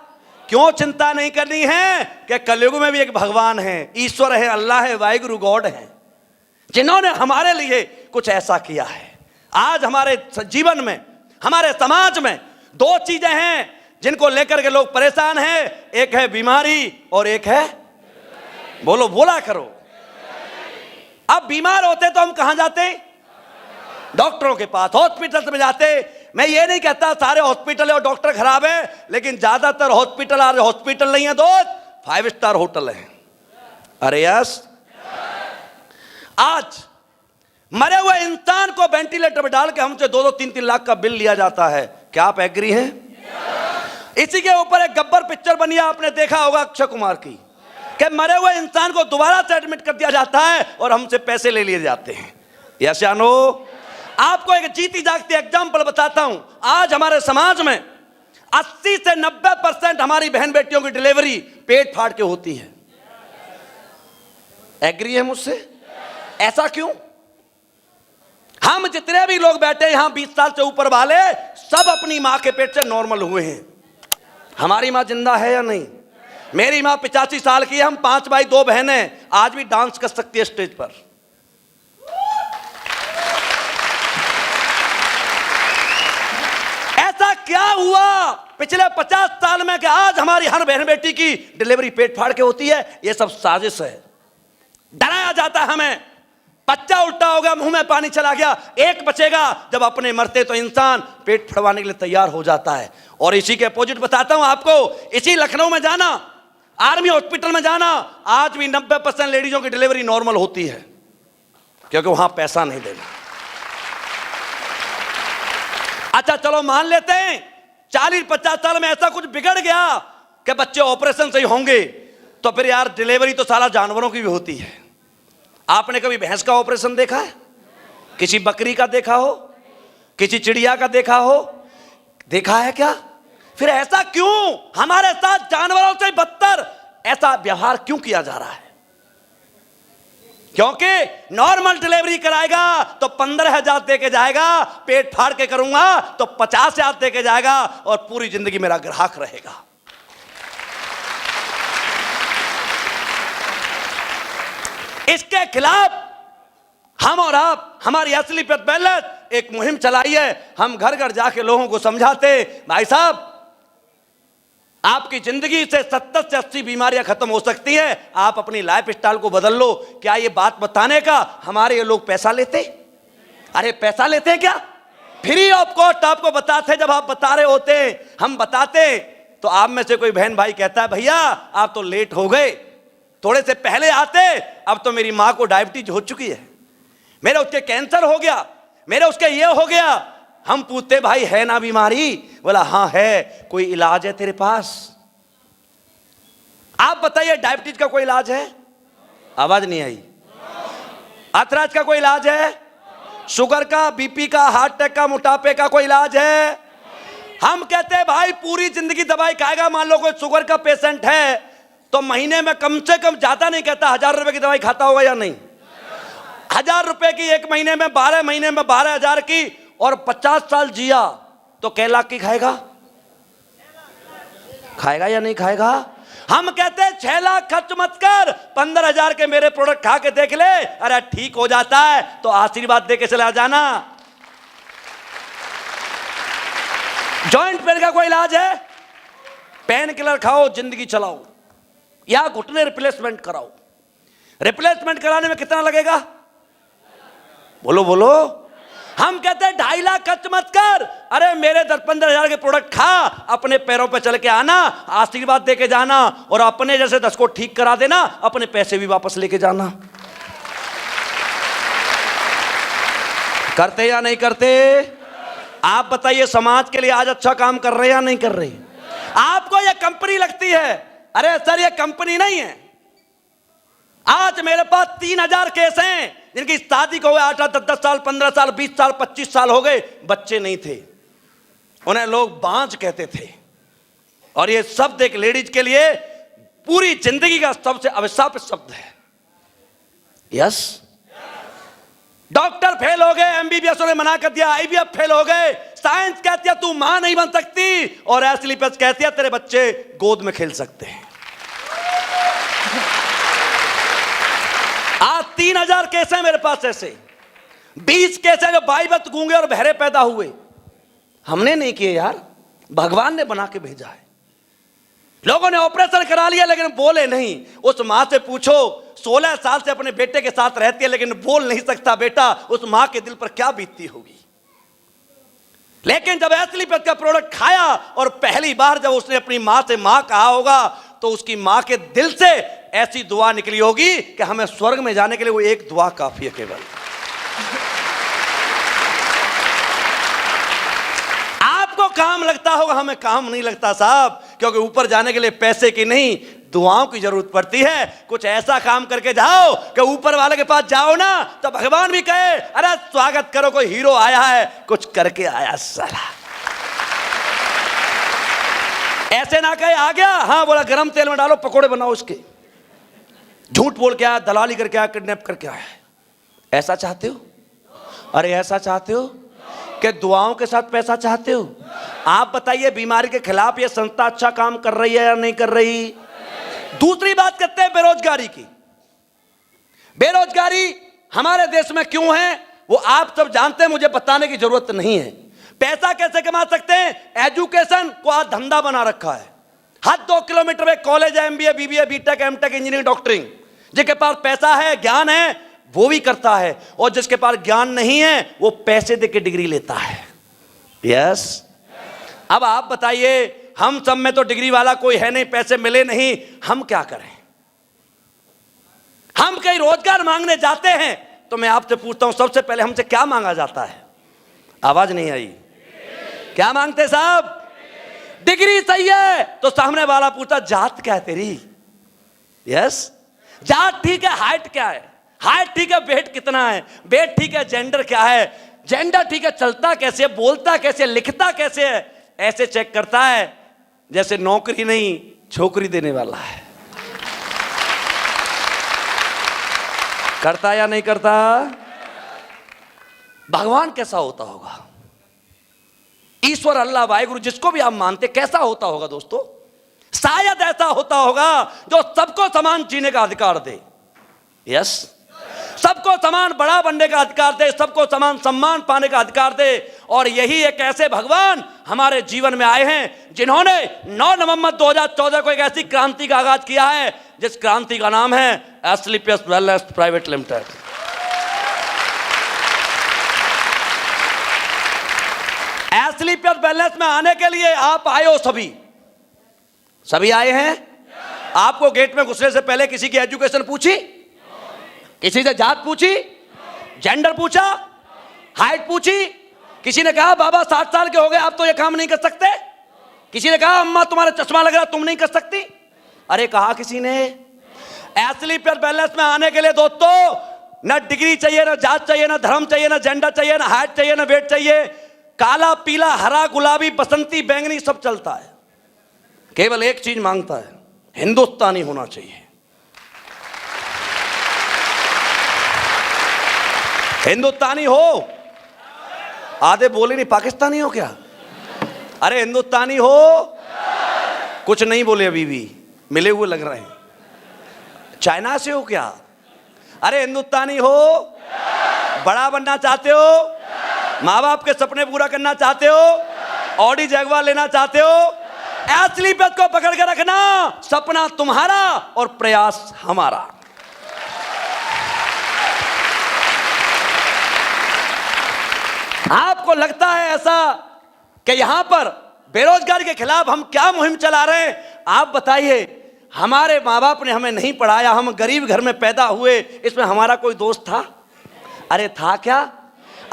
क्यों चिंता नहीं करनी है कि कलयुग में भी एक भगवान है, ईश्वर है, अल्लाह है, वाहिगुरु गॉड है, जिन्होंने हमारे लिए कुछ ऐसा किया है। आज हमारे जीवन में, हमारे समाज में 2 चीजें हैं जिनको लेकर के लोग परेशान हैं। एक है बीमारी और एक है, बोलो, बोला करो। अब बीमार होते तो हम कहां जाते? डॉक्टरों के पास, हॉस्पिटल में जाते। मैं ये नहीं कहता सारे हॉस्पिटल और डॉक्टर खराब है, लेकिन ज्यादातर हॉस्पिटल, आज हॉस्पिटल नहीं है दोस्त, 5 स्टार होटल है। अरे यस, आज मरे हुए इंसान को वेंटिलेटर में डाल के हमसे 2-2, 3-3 लाख का बिल लिया जाता है। क्या आप एग्री हैं? इसी के ऊपर एक गब्बर पिक्चर बनी है, आपने देखा होगा, अक्षय कुमार की, कि मरे हुए इंसान को दोबारा से एडमिट कर दिया जाता है और हमसे पैसे ले लिए जाते हैं। यस या नो? आपको एक जीती जागती एग्जांपल बताता हूं। आज हमारे समाज में 80 से 90% हमारी बहन बेटियों की डिलीवरी पेट फाड़ के होती है। एग्री है मुझसे? ऐसा क्यों? हम जितने भी लोग बैठे यहां 20 साल से ऊपर वाले, सब अपनी मां के पेट से नॉर्मल हुए हैं। हमारी मां जिंदा है या नहीं? मेरी मां 85 साल की है, हम 5 भाई 2 बहनें, आज भी डांस कर सकती है स्टेज पर। ऐसा क्या हुआ पिछले 50 साल में कि आज हमारी हर बहन बेटी की डिलीवरी पेट फाड़ के होती है? यह सब साजिश है। डराया जाता है हमें, बच्चा उल्टा हो गया, मुंह में पानी चला गया, एक बचेगा। जब अपने मरते तो इंसान पेट फड़वाने के लिए तैयार हो जाता है। और इसी के अपोजिट बताता हूं आपको, इसी लखनऊ में जाना, आर्मी हॉस्पिटल में जाना, आज भी 90% लेडीजों की डिलीवरी नॉर्मल होती है, क्योंकि वहां पैसा नहीं देना। अच्छा चलो मान लेते हैं 40-50 साल में ऐसा कुछ बिगड़ गया कि बच्चे ऑपरेशन से ही होंगे, तो फिर यार डिलीवरी तो साला जानवरों की भी होती है। आपने कभी भैंस का ऑपरेशन देखा है? किसी बकरी का देखा हो? किसी चिड़िया का देखा हो? देखा है क्या? फिर ऐसा क्यों हमारे साथ जानवरों से बदतर ऐसा व्यवहार क्यों किया जा रहा है? क्योंकि नॉर्मल डिलीवरी कराएगा तो 15,000 दे के जाएगा, पेट फाड़ के करूंगा तो 50,000 दे के जाएगा और पूरी जिंदगी मेरा ग्राहक रहेगा। इसके खिलाफ हम और आप, हमारी असली पेट एक मुहिम चलाई है। हम घर घर जाके लोगों को समझाते, भाई साहब आपकी जिंदगी से 70 से 80 बीमारियां खत्म हो सकती हैं, आप अपनी लाइफ स्टाइल को बदल लो। क्या ये बात बताने का हमारे ये लोग पैसा लेते? अरे पैसा लेते क्या? फ्री ऑफ कॉस्ट आपको बताते। जब आप बता रहे होते, हम बताते, तो आप में से कोई बहन भाई कहता है भैया आप तो लेट हो गए, थोड़े से पहले आते, अब तो मेरी मां को डायबिटीज हो चुकी है, मेरे उसके कैंसर हो गया, मेरे उसके ये हो गया। हम पूछते भाई है ना बीमारी? बोला हाँ है। कोई इलाज है तेरे पास? आप बताइए डायबिटीज का कोई इलाज है? आवाज नहीं आई। अर्थराइटिस का कोई इलाज है? शुगर का, बीपी का, हार्ट अटैक का, मोटापे का कोई इलाज है? हम कहते हैं भाई पूरी जिंदगी दवाई खाएगा। मान लो कोई शुगर का पेशेंट है तो महीने में कम से कम, ज्यादा नहीं कहता, 1000 रुपए की दवाई खाता होगा या नहीं? 1000 रुपए की एक महीने में, 12 महीने में 12,000 की, और 50 साल जिया तो कै लाख की खाएगा? खाएगा या नहीं खाएगा? हम कहते हैं 6 लाख खर्च मत कर, 15,000 के मेरे प्रोडक्ट खा के देख ले, अरे ठीक हो जाता है तो आशीर्वाद दे के चला जाना। जॉइंट पेन का कोई इलाज है? पेन किलर खाओ, जिंदगी चलाओ, या घुटने रिप्लेसमेंट कराओ। रिप्लेसमेंट कराने में कितना लगेगा? बोलो बोलो। हम कहते हैं 2.5 लाख खर्च मत कर, अरे मेरे 10-15,000 के प्रोडक्ट खा, अपने पैरों पे चल के आना, आशीर्वाद दे के जाना, और अपने जैसे 10 को ठीक करा देना, अपने पैसे भी वापस लेके जाना। करते या नहीं करते? आप बताइए समाज के लिए आज अच्छा काम कर रहे या नहीं कर रहे? आपको यह कंपनी लगती है? अरे सर ये कंपनी नहीं है। आज मेरे पास 3000 केस हैं जिनकी शादी को हुए 8-8, 10 साल, 15 साल, 20 साल, 25 साल हो गए, बच्चे नहीं थे, उन्हें लोग बांझ कहते थे। और ये शब्द एक लेडीज के लिए पूरी जिंदगी का सबसे अभिशाप शब्द है। यस, डॉक्टर फेल हो गए, एमबीबीएस ने मना कर दिया, आईवीएफ फेल हो गए, साइंस कहती है तू मां नहीं बन सकती, और एस्लीपस कहती है तेरे बच्चे गोद में खेल सकते हैं। आज 3000 केस हैं मेरे पास ऐसे, 20 केस हैं जो बाईबत गूंगे और बहरे पैदा हुए। हमने नहीं किए यार, भगवान ने बना के भेजा है। लोगों ने ऑपरेशन करा लिया लेकिन बोले नहीं। उस मां से पूछो 16 साल से अपने बेटे के साथ रहती है लेकिन बोल नहीं सकता बेटा, उस मां के दिल पर क्या बीतती होगी। लेकिन जब एस्लीपस का प्रोडक्ट खाया और पहली बार जब उसने अपनी मां से मां कहा होगा तो उसकी मां के दिल से ऐसी दुआ निकली होगी कि हमें स्वर्ग में जाने के लिए वो एक दुआ काफी है केवल। आपको काम लगता होगा, हमें काम नहीं लगता साहब, क्योंकि ऊपर जाने के लिए पैसे की नहीं दुआओं की जरूरत पड़ती है। कुछ ऐसा काम करके जाओ कि ऊपर वाले के पास जाओ ना तो भगवान भी कहे अरे स्वागत करो, कोई हीरो आया है, कुछ करके आया साला। ऐसे ना कहे आ गया, हाँ बोला गरम तेल में डालो पकोड़े बनाओ उसके, झूठ बोल के आया, दलाली करके आया, किडनैप करके आया। ऐसा चाहते हो? अरे ऐसा चाहते हो कि दुआओं के साथ पैसा चाहते हो? आप बताइए बीमारी के खिलाफ ये संस्था अच्छा काम कर रही है या नहीं कर रही? दूसरी बात करते हैं बेरोजगारी की। बेरोजगारी हमारे देश में क्यों है वो आप सब जानते हैं, मुझे बताने की जरूरत नहीं है। पैसा कैसे कमा सकते हैं? एजुकेशन को आज धंधा बना रखा है। हर 2 किलोमीटर में कॉलेज है, MBA, BBA, BTech, MTech, engineering, doctoring. जिसके पास पैसा है, ज्ञान है, वो भी करता है, और जिसके पास ज्ञान नहीं है वो पैसे दे के डिग्री लेता है। यस। अब आप बताइए, हम सब में तो डिग्री वाला कोई है नहीं, पैसे मिले नहीं, हम क्या करें? हम कहीं रोजगार मांगने जाते हैं तो मैं आपसे पूछता हूं, सबसे पहले हमसे क्या मांगा जाता है? आवाज नहीं आई। क्या मांगते साहब? डिग्री चाहिए। तो सामने वाला पूछता जात क्या है तेरी? यस। जात ठीक है, हाइट क्या है? हाइट ठीक है, वेट कितना है? वेट ठीक है, जेंडर क्या है? जेंडर ठीक है, चलता कैसे, बोलता कैसे, लिखता कैसे है? ऐसे चेक करता है जैसे नौकरी नहीं छोकरी देने वाला है। करता या नहीं करता? भगवान कैसा होता होगा? ईश्वर, अल्लाह, वाहिगुरु, जिसको भी आप मानते, कैसा होता होगा दोस्तों? शायद ऐसा होता होगा जो सबको समान जीने का अधिकार दे। यस। सबको समान बड़ा बनने का अधिकार दे, सबको समान सम्मान पाने का अधिकार दे। और यही एक ऐसे भगवान हमारे जीवन में आए हैं जिन्होंने 9 नवंबर 2014 को एक ऐसी क्रांति का आगाज किया है जिस क्रांति का नाम है Asclepius wellness private limited. Asclepius wellness में आने के लिए आप आए हो, सभी आए हैं। आपको गेट में घुसने से पहले किसी की एजुकेशन पूछी? किसी से जात पूछी? जेंडर पूछा? हाइट पूछी? किसी ने कहा बाबा 60 साल के हो गए आप तो ये काम नहीं कर सकते? किसी ने कहा अम्मा तुम्हारा चश्मा लग रहा तुम नहीं कर सकती? अरे कहा किसी ने? एस्क्लेपियस वेलनेस में आने के लिए दोस्तों ना डिग्री चाहिए, ना जात चाहिए, ना धर्म चाहिए, ना जेंडर चाहिए, ना हाइट चाहिए, ना वेट चाहिए। काला, पीला, हरा, गुलाबी, बसंती, बैंगनी सब चलता है। केवल एक चीज मांगता है, हिंदुस्तानी होना चाहिए। हिंदुस्तानी हो। आधे बोले नहीं, पाकिस्तानी हो क्या? अरे हिंदुस्तानी हो। कुछ नहीं बोले, अभी भी मिले हुए लग रहे हैं। चाइना से हो क्या? अरे हिंदुस्तानी हो। बड़ा बनना चाहते हो? माँ बाप के सपने पूरा करना चाहते हो? ऑडी जगुआर लेना चाहते हो? एस्क्लेपियस को पकड़ के रखना। सपना तुम्हारा और प्रयास हमारा। आपको लगता है ऐसा कि यहां पर बेरोजगारी के खिलाफ हम क्या मुहिम चला रहे हैं? आप बताइए। हमारे माँ बाप ने हमें नहीं पढ़ाया, हम गरीब घर में पैदा हुए, इसमें हमारा कोई दोस्त था? अरे था क्या?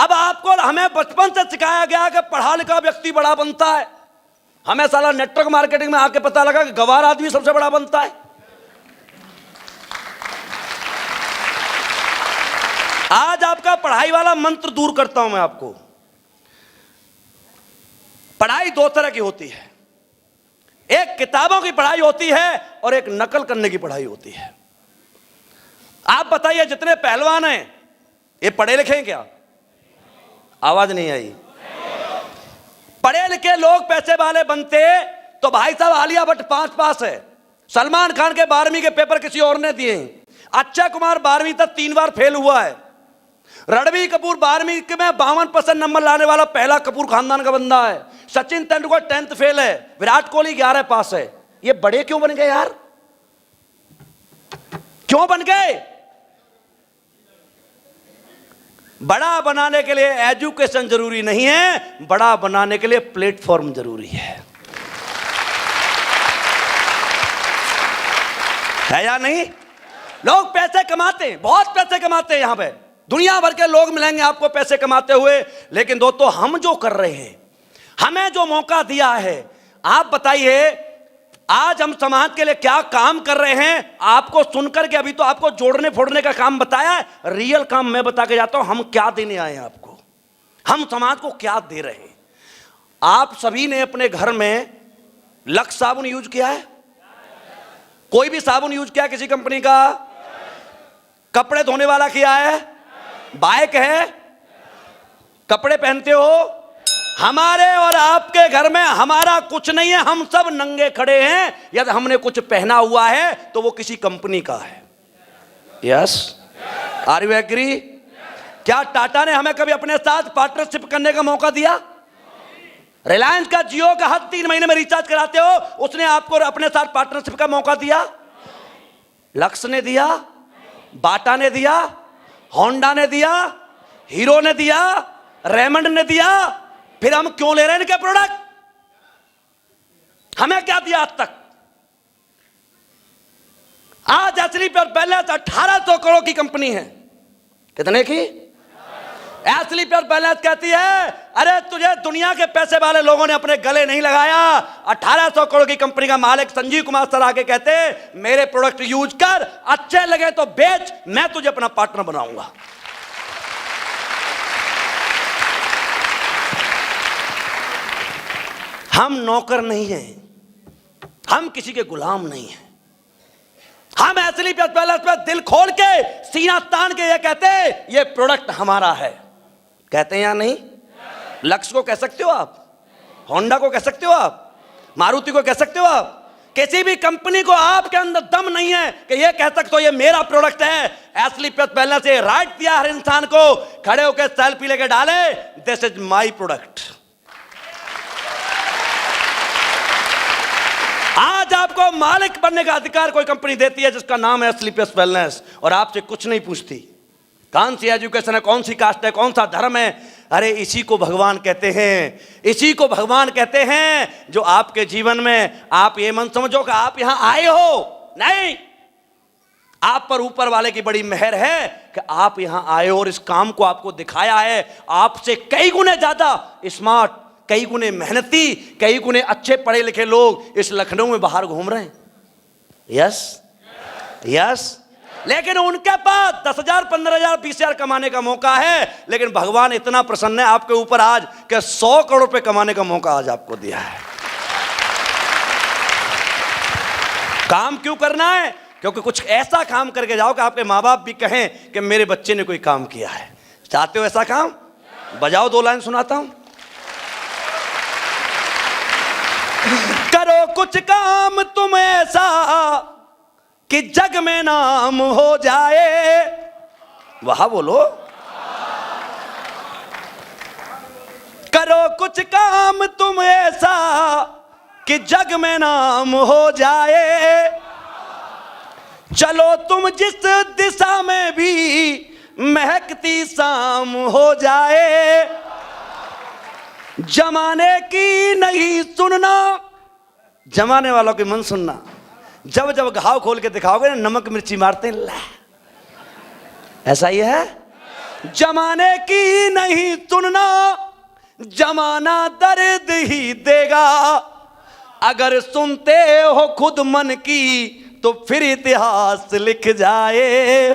अब आपको हमें बचपन से सिखाया गया कि पढ़ा लिखा व्यक्ति बड़ा बनता है। हमें साला नेटवर्क मार्केटिंग में आके पता लगा कि गवार आदमी सबसे बड़ा बनता है। आज आपका पढ़ाई वाला मंत्र दूर करता हूं मैं आपको। पढ़ाई 2 तरह की होती है, एक किताबों की पढ़ाई होती है और एक नकल करने की पढ़ाई होती है। आप बताइए जितने पहलवान हैं ये पढ़े लिखे हैं क्या? आवाज नहीं आई। पढ़े लिखे लोग पैसे वाले बनते तो भाई साहब आलिया भट्ट 5 पास है, सलमान खान के 12वीं के पेपर किसी और ने दिए, अक्षय कुमार 12वीं तक 3 बार फेल हुआ है, रणबीर कपूर 12वीं में 52% नंबर लाने वाला पहला कपूर खानदान का बंदा है, सचिन तेंदुलकर 10th फेल है, विराट कोहली 11 पास है। ये बड़े क्यों बन गए यार? क्यों बन गए? बड़ा बनाने के लिए एजुकेशन जरूरी नहीं है, बड़ा बनाने के लिए प्लेटफॉर्म जरूरी है या नहीं? लोग पैसे कमाते हैं, बहुत पैसे कमाते हैं, यहां पे दुनिया भर के लोग मिलेंगे आपको पैसे कमाते हुए। लेकिन दोस्तों हम जो कर रहे हैं, हमें जो मौका दिया है, आप बताइए आज हम समाज के लिए क्या काम कर रहे हैं? आपको सुनकर के अभी तो आपको जोड़ने फोड़ने का काम बताया है, रियल काम मैं बता के जाता हूं। हम क्या देने आए हैं आपको, हम समाज को क्या दे रहे हैं? आप सभी ने अपने घर में लक्स साबुन यूज किया है? कोई भी साबुन यूज किया है किसी कंपनी का? कपड़े धोने वाला किया है? बाइक है? कपड़े पहनते हो? हमारे और आपके घर में हमारा कुछ नहीं है, हम सब नंगे खड़े हैं। यदि हमने कुछ पहना हुआ है तो वो किसी कंपनी का है। Yes, are you agree? क्या टाटा ने हमें कभी अपने साथ पार्टनरशिप करने का मौका दिया? रिलायंस का, जियो का हर 3 महीने में रिचार्ज कराते हो, उसने आपको अपने साथ पार्टनरशिप का मौका दिया? लक्स ने दिया? बाटा ने दिया? होंडा ने दिया? हीरो ने दिया? रेमंड ने दिया? फिर हम क्यों ले रहे हैं इनके प्रोडक्ट? हमें क्या दिया आज तक? आज असली पर बैलेंस 1800 करोड़ की कंपनी है। कितने की? असली पर बैलेंस कहती है अरे तुझे दुनिया के पैसे वाले लोगों ने अपने गले नहीं लगाया। 1800 करोड़ की कंपनी का मालिक संजीव कुमार सर आके कहते मेरे प्रोडक्ट यूज कर, अच्छे लगे तो बेच, मैं तुझे अपना पार्टनर बनाऊंगा। हम नौकर नहीं हैं, हम किसी के गुलाम नहीं हैं। हम असली पे दिल खोल के सीना तान के ये कहते ये प्रोडक्ट हमारा है। कहते हैं या नहीं? लक्स को कह सकते हो आप, होंडा को कह सकते हो आप, मारुति को कह सकते हो आप। किसी भी कंपनी को आपके अंदर दम नहीं है कि ये कह सकते हो ये मेरा प्रोडक्ट है। असली पहले से राइट दिया हर इंसान को, खड़े होकर सेल्फी लेके डाले दिस इज माई प्रोडक्ट। आज आपको मालिक बनने का अधिकार कोई कंपनी देती है जिसका नाम है स्लीपलेस वेलनेस, और आपसे कुछ नहीं पूछती कौन सी एजुकेशन है, कौन सी कास्ट है, कौन सा धर्म है। अरे इसी को भगवान कहते हैं, इसी को भगवान कहते हैं जो आपके जीवन में आप ये मन समझो कि आप यहां आए हो, नहीं, आप पर ऊपर वाले की बड़ी मेहर है कि आप यहां आए हो और इस काम को आपको दिखाया है। आपसे कई गुने ज्यादा स्मार्ट, कई गुने मेहनती, कई गुने अच्छे पढ़े लिखे लोग इस लखनऊ में बाहर घूम रहे हैं। यस यस, लेकिन उनके पास 10,000, 15,000, 20,000 कमाने का मौका है, लेकिन भगवान इतना प्रसन्न है आपके ऊपर आज कि 100 करोड़ रुपए कमाने का मौका आज आपको दिया है। काम क्यों करना है? क्योंकि कुछ ऐसा काम करके जाओ कि आपके माँ बाप भी कहें कि मेरे बच्चे ने कोई काम किया है। चाहते हो ऐसा काम? बजाओ 2 लाइन सुनाता हूं। करो कुछ काम तुम ऐसा कि जग में नाम हो जाए। वहां बोलो। करो कुछ काम तुम ऐसा कि जग में नाम हो जाए। चलो तुम जिस दिशा में भी महकती शाम हो जाए। जमाने की नहीं सुनना, जमाने वालों की मन सुनना। जब जब घाव खोल के दिखाओगे ना, नमक मिर्ची मारते हैं, ऐसा ही है। जमाने की नहीं सुनना, जमाना दर्द ही देगा। अगर सुनते हो खुद मन की तो फिर इतिहास लिख जाए।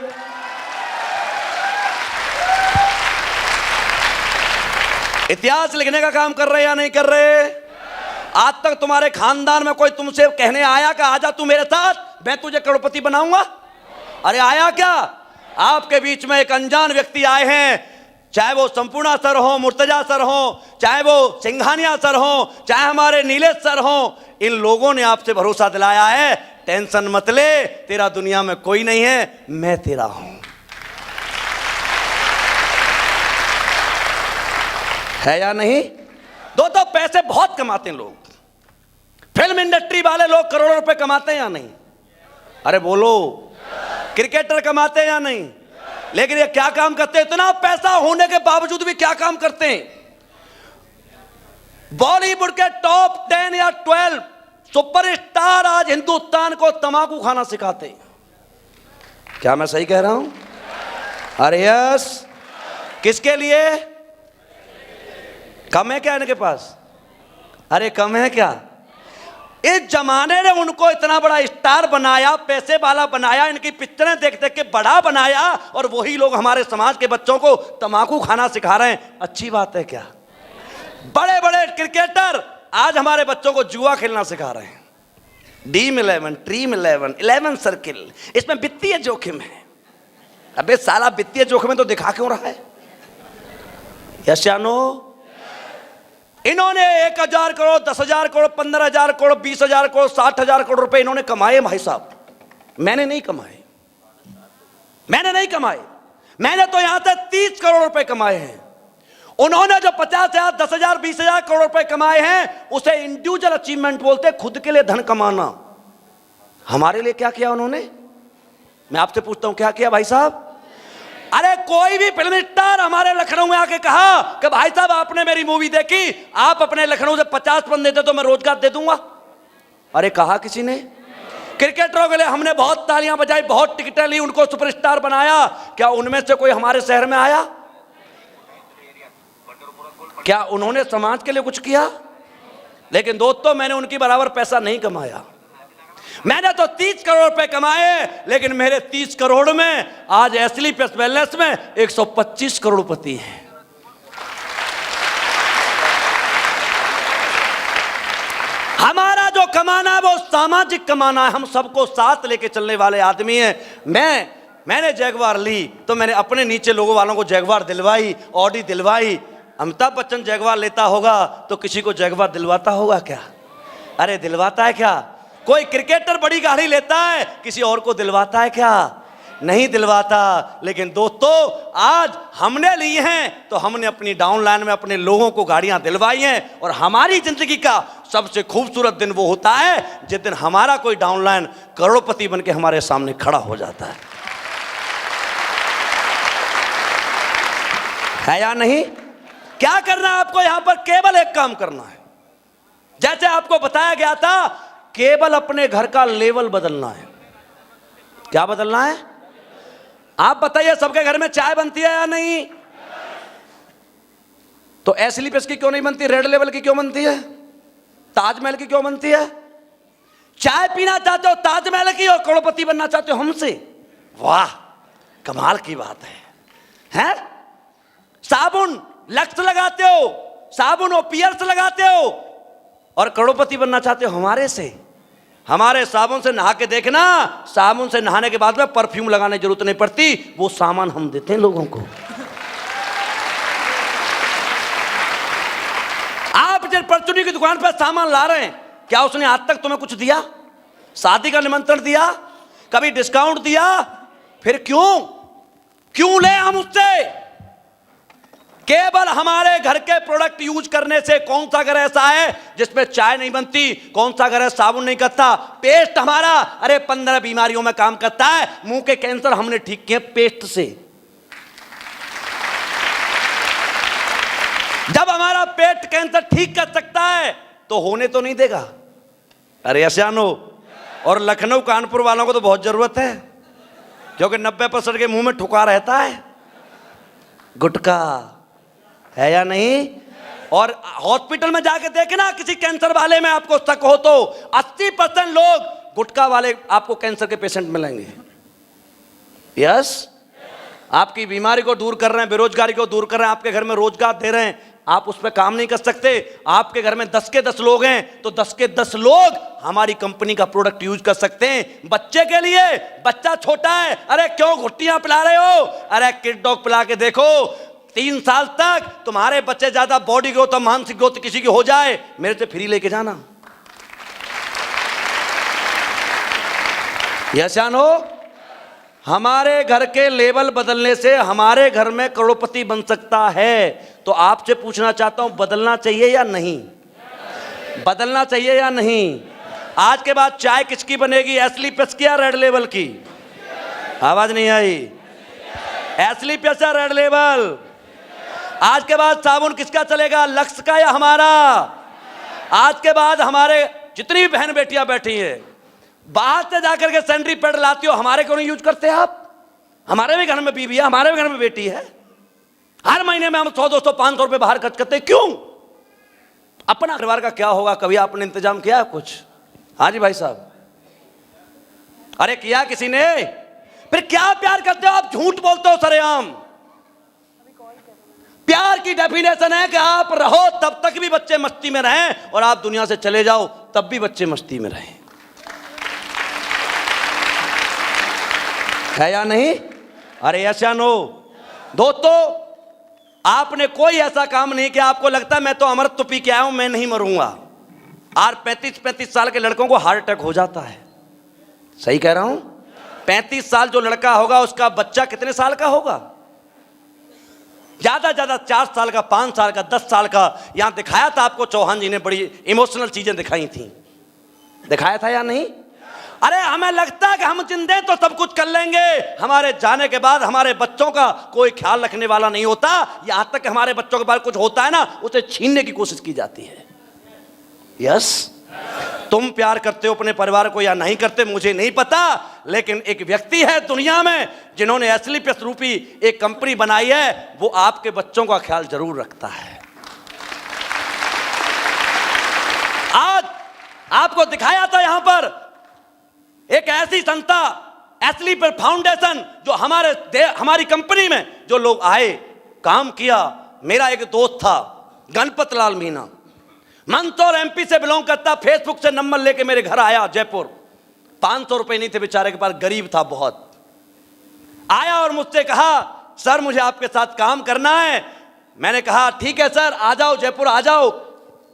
इतिहास लिखने का काम कर रहे या नहीं कर रहे? आज तक तुम्हारे खानदान में कोई तुमसे कहने आया कि आजा तू मेरे साथ, मैं तुझे करोड़पति बनाऊंगा? अरे आया क्या? आपके बीच में एक अनजान व्यक्ति आए हैं, चाहे वो संपूर्णा सर हो, मुर्तजा सर हो, चाहे वो सिंघानिया सर हो, चाहे हमारे नीलेश सर हो। इन लोगों ने आपसे भरोसा दिलाया है टेंशन मत ले, तेरा दुनिया में कोई नहीं है, मैं तेरा हूं। है या नहीं? दो पैसे बहुत कमाते हैं लोग। फिल्म इंडस्ट्री वाले लोग करोड़ों रुपए कमाते हैं या नहीं? अरे बोलो। क्रिकेटर कमाते हैं या नहीं? लेकिन ये क्या काम करते हैं? इतना पैसा होने के बावजूद भी क्या काम करते हैं? बॉलीवुड के टॉप 10 या 12 सुपरस्टार आज हिंदुस्तान को तंबाकू खाना सिखाते हैं। क्या मैं सही कह रहा हूं? अरे यस। किसके लिए? कम है क्या इनके पास? अरे कम है क्या? इस जमाने ने उनको इतना बड़ा स्टार बनाया, पैसे वाला बनाया, इनकी पिक्चरें देख देख के बड़ा बनाया, और वही लोग हमारे समाज के बच्चों को तंबाकू खाना सिखा रहे हैं। अच्छी बात है क्या? बड़े बड़े क्रिकेटर आज हमारे बच्चों को जुआ खेलना सिखा रहे हैं। ड्रीम 11, ड्रीम 11 सर्किल, इसमें वित्तीय जोखिम है। अबे साला वित्तीय जोखिम है तो दिखा क्यों रहा है? यस या नो? इन्होंने 1,000 करोड़, 10,000 करोड़, 15,000 करोड़, 20,000 करोड़, 60,000 करोड़ रुपए इन्होंने कमाए भाई साहब। मैंने नहीं कमाए, मैंने नहीं कमाए। मैंने तो यहां से 30 करोड़ रुपए कमाए हैं। उन्होंने जो 50,000, 10,000, 20,000 करोड़ रुपए कमाए हैं उसे इंडिविजुअल अचीवमेंट बोलते, खुद के लिए धन कमाना। हमारे लिए क्या किया उन्होंने? मैं आपसे पूछता हूं क्या किया भाई साहब? अरे कोई भी फिल्म स्टार हमारे लखनऊ में आके कहा कि भाई साहब आपने मेरी मूवी देखी, आप अपने लखनऊ से 50 बंदे दे तो मैं रोजगार दे दूंगा। अरे कहा किसी ने? क्रिकेटरों के लिए हमने बहुत तालियां बजाई, बहुत टिकटें ली, उनको सुपरस्टार बनाया। क्या उनमें से कोई हमारे शहर में आया? क्या उन्होंने समाज के लिए कुछ किया? लेकिन दोस्तों मैंने उनकी बराबर पैसा नहीं कमाया। मैंने तो 30 करोड़ रुपए कमाए, लेकिन मेरे 30 करोड़ में आज एसलीपीएस वेलनेस में 125 करोड़पति हैं। हमारा जो कमाना है वो सामाजिक कमाना है। हम सबको साथ लेके चलने वाले आदमी हैं। मैंने जैगवार ली तो मैंने अपने नीचे लोगों वालों को जैगवार दिलवाई, ऑडी दिलवाई। अमिताभ बच्चन जैगवार लेता होगा तो किसी को जैगवार दिलवाता होगा क्या? अरे दिलवाता है क्या? कोई क्रिकेटर बड़ी गाड़ी लेता है, किसी और को दिलवाता है क्या? नहीं दिलवाता। लेकिन दोस्तों आज हमने ली हैं तो हमने अपनी डाउनलाइन में अपने लोगों को गाड़ियां दिलवाई हैं। और हमारी जिंदगी का सबसे खूबसूरत दिन वो होता है जिस दिन हमारा कोई डाउनलाइन करोड़पति बन के हमारे सामने खड़ा हो जाता है या नहीं? क्या करना है आपको? यहां पर केवल एक काम करना है। जैसे आपको बताया गया था, केवल अपने घर का लेवल बदलना है। क्या बदलना है? आप बताइए, सबके घर में चाय बनती है या नहीं? तो एसलीपीएस की क्यों नहीं बनती? रेड लेवल की क्यों बनती है? ताजमहल की क्यों बनती है? चाय पीना चाहते हो ताजमहल की और करोड़पति बनना चाहते हो हमसे? वाह, कमाल की बात है? साबुन लक्स लगाते हो, साबुन और पियर्स लगाते हो और करोड़पति बनना चाहते हो हमारे से। हमारे साबुन से नहा के देखना, साबुन से नहाने के बाद में परफ्यूम लगाने की जरूरत नहीं पड़ती, वो सामान हम देते हैं लोगों को। आप जिस परचूनी की दुकान पर सामान ला रहे हैं, क्या उसने आज तक तुम्हें कुछ दिया? शादी का निमंत्रण दिया? कभी डिस्काउंट दिया? फिर क्यों ले हम उससे? केवल हमारे घर के प्रोडक्ट यूज करने से। कौन सा घर ऐसा है जिसमें चाय नहीं बनती? कौन सा घर है साबुन नहीं करता? पेस्ट हमारा, अरे 15 बीमारियों में काम करता है। मुंह के कैंसर हमने ठीक किए पेस्ट से। जब हमारा पेट कैंसर ठीक कर सकता है तो होने तो नहीं देगा। अरे असियानो और लखनऊ कानपुर वालों को तो बहुत जरूरत है, क्योंकि 90% के मुंह में ठुका रहता है गुटखा, है या नहीं? और हॉस्पिटल में जाके देखना, किसी कैंसर वाले में आपको शक हो तो 80% लोग गुटखा वाले आपको कैंसर के पेशेंट मिलेंगे। यस, आपकी बीमारी को दूर कर रहे हैं, बेरोजगारी को दूर कर रहे हैं, आपके घर में रोजगार दे रहे हैं। आप उस पर काम नहीं कर सकते? आपके घर में 10 के 10 लोग हैं तो 10 के 10 लोग हमारी कंपनी का प्रोडक्ट यूज कर सकते हैं। बच्चे के लिए, बच्चा छोटा है, अरे क्यों घुट्टियां पिला रहे हो? अरे किड डॉग पिला के देखो, 3 साल तक तुम्हारे बच्चे ज्यादा बॉडी ग्रोथ और मानसिक ग्रोथ किसी की हो जाए, मेरे से फ्री लेके जाना। यस या नो? हमारे घर के लेवल बदलने से हमारे घर में करोड़पति बन सकता है। तो आपसे पूछना चाहता हूं, बदलना चाहिए या नहीं? बदलना चाहिए या नहीं? आज के बाद चाय किसकी बनेगी? एसलीपीएस की या रेड लेवल की? आवाज नहीं आई। एसलीपीएस या रेड लेवल? आज के बाद साबुन किसका चलेगा? लक्स का या हमारा? आज के बाद हमारे जितनी भी बहन बेटियां बैठी हैं, बाहर से जाकर के सैनिटरी पैड लाती हो, हमारे क्यों नहीं यूज करते आप? हमारे भी घर में बीवी है, हमारे भी घर में बेटी है। हर महीने में हम 100, 200, 500 रुपए बाहर खर्च करते हैं। क्यों? अपना परिवार का क्या होगा? कभी आपने इंतजाम किया कुछ? हाँ जी भाई साहब, अरे किया किसी ने? फिर क्या प्यार करते हो आप? झूठ बोलते हो सरेआम। प्यार की डेफिनेशन है कि आप रहो तब तक भी बच्चे मस्ती में रहें, और आप दुनिया से चले जाओ तब भी बच्चे मस्ती में रहें। है या नहीं? अरे ऐसा नो दोस्तों, आपने कोई ऐसा काम नहीं किया आपको लगता है मैं तो अमृत तो पी के आया हूं, मैं नहीं मरूंगा। और 35-35 साल के लड़कों को हार्ट अटैक हो जाता है। सही कह रहा हूं? 35 साल जो लड़का होगा उसका बच्चा कितने साल का होगा? ज्यादा ज्यादा 4 साल का, 5 साल का, 10 साल का। यहां दिखाया था आपको, चौहान जी ने बड़ी इमोशनल चीजें दिखाई थी, दिखाया था या नहीं? अरे हमें लगता है कि हम जिंदे तो सब कुछ कर लेंगे, हमारे जाने के बाद हमारे बच्चों का कोई ख्याल रखने वाला नहीं होता। यहां तक कि हमारे बच्चों के बाद कुछ होता है ना, उसे छीनने की कोशिश की जाती है। यस, तुम प्यार करते हो अपने परिवार को या नहीं करते मुझे नहीं पता, लेकिन एक व्यक्ति है दुनिया में जिन्होंने एस्क्लेपियस रूपी एक कंपनी बनाई है, वो आपके बच्चों का ख्याल जरूर रखता है। आज आपको दिखाया था यहां पर एक ऐसी संस्था एस्क्लेपियस फाउंडेशन, जो हमारी कंपनी में जो लोग आए, काम किया। मेरा एक दोस्त था गणपत लाल मीना, मंदसौर एमपी से बिलोंग करता, फेसबुक से नंबर लेके मेरे घर आया जयपुर। 500 रुपए नहीं थे बेचारे के पास, गरीब था बहुत। आया और मुझसे कहा सर मुझे आपके साथ काम करना है। मैंने कहा ठीक है सर, आ जाओ जयपुर आ जाओ।